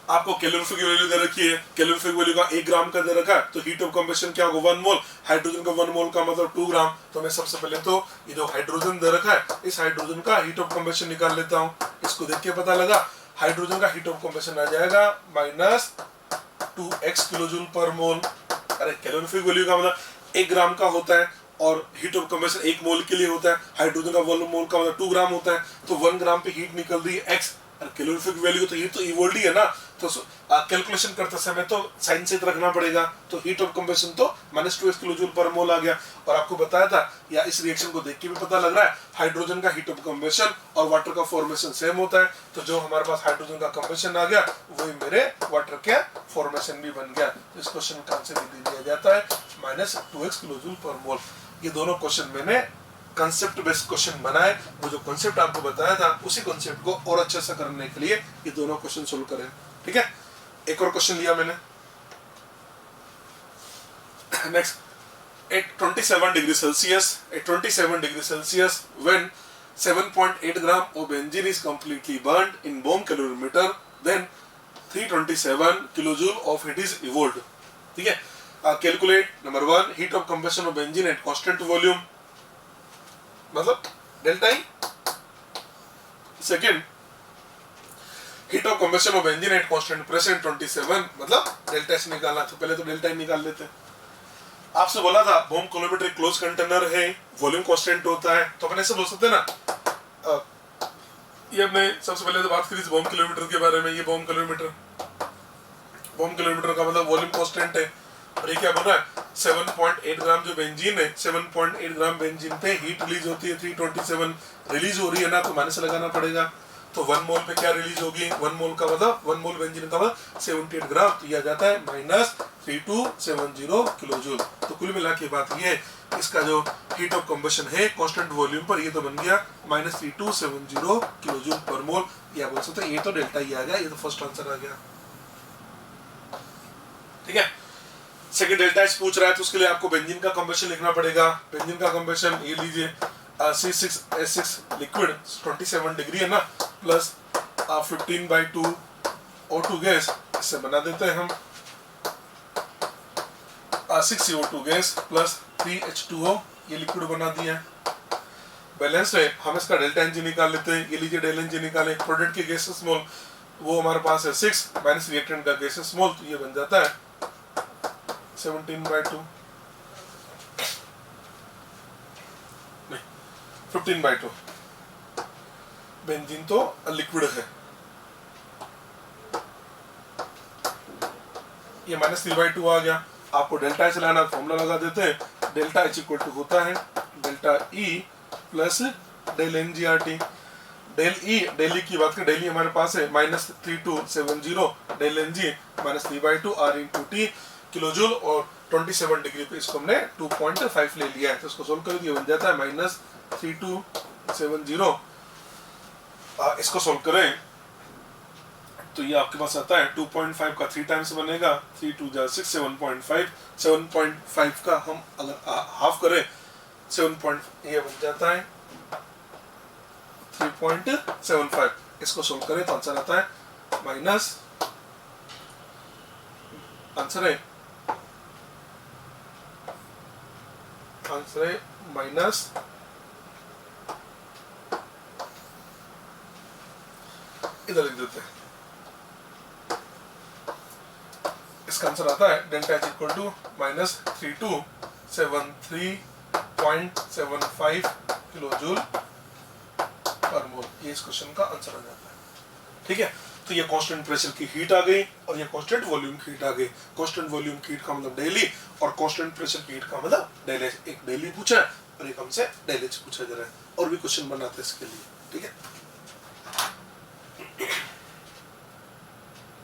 आपको कैलोरीफिक वैल्यू दे रखी है, कैलोरीफिक वैल्यू का 1 ग्राम का दे रखा है, तो हीट ऑफ कंबेशन क्या होगा 1 मोल, हाइड्रोजन का 1 मोल का मतलब 2 ग्राम। तो मैं सबसे पहले तो ये जो हाइड्रोजन दे रखा है, इस हाइड्रोजन का हीट ऑफ कंबेशन निकाल लेता हूँ। इसको देख के पता लगा हाइड्रोजन का हीट ऑफ कंबेशन आ जाएगा -2x किलोजूल पर मोल। अरे कैलोरीफिक वैल्यू का मतलब 1 ग्राम का होता है और हीट ऑफ कंबेशन 1 मोल के लिए होता है, हाइड्रोजन का 1 मोल का मतलब 2 ग्राम होता है, तो 1 ग्राम पे हीट निकल रही है x। कैलोरीफिक वैल्यू तो हीट तो इवोल्ड ही है ना, तो कैलकुलेशन करते समय तो साइन से रखना पड़ेगा, तो हीट ऑफ कंबेशन तो -2x किलोजूल पर मोल आ गया। और आपको बताया था या इस रिएक्शन को देख के भी पता लग रहा है हाइड्रोजन का हीट ऑफ कंबेशन और वाटर का फॉर्मेशन सेम होता है, तो जो हमारे पास हाइड्रोजन का कंबेशन आ गया वही मेरे वाटर का फॉर्मेशन भी बन गया। तो इस क्वेश्चन का आंसर दे दिया जाता है -2x किलोजूल पर मोल। ये दोनों क्वेश्चन मैंने कंसेप्ट बेस्ड क्वेश्चन बनाए, वो जो कंसेप्ट आपको बताया था उसी कंसेप्ट को और अच्छे से करने के लिए ये दोनों क्वेश्चन सोल्व करें। ठीक है, एक और क्वेश्चन लिया मैंने, next, at 27 degree Celsius when 7.8 gram of benzene is completely burned in bomb calorimeter, then 327 kilojoule of it is evolved. ठीक है, calculate number 1 heat of combustion of benzene at constant volume, मतलब delta E. Second, heat of combustion of benzene at constant pressure 27, मतलब delta S निकालना, तो पहले तो delta E निकाल लेते हैं। आपसे बोला था बॉम्ब कैलोरीमीटर एक क्लोज कंटेनर है, वॉल्यूम कांस्टेंट होता है, तो अपन ऐसे बोल सकते हैं ना, ये हमने सबसे पहले तो बात करी बॉम्ब कैलोरीमीटर के बारे में। ये बॉम्ब कैलोरीमीटर का मतलब वॉल्यूम कांस्टेंट है, और ये क्या बोल रहा है 7.8 ग्राम जो बेंजीन है, 7.8 ग्राम बेंजीन पे हीट रिलीज होती है, 327 रिलीज हो रही है ना, तो माइनस लगाना पड़ेगा। तो 1 मोल पे क्या रिलीज होगी, 1 मोल का मतलब 1 मोल बेंजीन का मतलब 78 ग्राम, तो यह जाता है -3270 किलोजूल। तो कुल मिला के बात ये, इसका जो हीट ऑफ कंबशन है कांस्टेंट वॉल्यूम पर, ये तो बन गया -3270 किलोजूल पर मोल। या बोल सकते हैं ये तो डेल्टा ही आ गया, ये तो फर्स्ट आंसर आ गया। ठीक है, सेकंड डेल्टा एच पूछ रहा है, तो उसके लिए आपको बेंजीन का कंबशन लिखना पड़ेगा। बेंजीन का कंबशन ये लीजिए, C6H6 लिक्विड 27 डिग्री है ना, प्लस 15/2 O2 गैस, इससे बना देते हैं हम 6CO2 गैस प्लस 3H2O, ये लिक्विड बना दिया है। बैलेंस है, हम इसका डेल्टा एनजी निकाल लेते हैं। ये लीजिए डेल्टा एनजी निकालें, प्रोडक्ट के गैसेस मोल वो हमारे पास है 6 माइनस रिएक्टेंट का गैसेस मोल, तो ये बन जाता है 17/2 नहीं 15/2। बेंजीन तो लिक्विड है, ये -3/2 आ गया। आपको डेल्टा एच लाना, फॉर्मूला लगा देते हैं, डेल्टा एच इक्वल टू होता है delta E plus del N G R T. Del E की बात करें, डेल ई हमारे पास है -3270, del N G -3/2 R into T kilojoule, और 27 डिग्री पे इसको हमने 2.5 ले लिया है, तो इसको सोल्व कर दिया, बन जाता है -3270। इसको सोल्व करें तो ये आपके पास आता है 2.5 का 3 टाइम्स बनेगा, 3 2 जा 6, 7.5। 7.5 का हम अगर हाफ करें 7. ये बन जाता है 3.75। इसको सोल्व करें तो आंसर आता है माइनस, आंसर है माइनस इधर लिख देते हैं, इसका आंसर आता है delta H equal to -3273.75 kilojoule per mole. ये इस क्वेश्चन का आंसर आ जाता है। ठीक है, तो ये कांस्टेंट प्रेशर की हीट आ गई और ये कांस्टेंट वॉल्यूम की हीट आ गई। कांस्टेंट वॉल्यूम की हीट का मतलब डेली, और कांस्टेंट प्रेशर की हीट का मतलब डेल एच। एक डेली पूछा है और एक हमसे डेल एच पूछा जा रहा है, और भी क्वेश्चन बनाते हैं इसके लिए। ठीक है।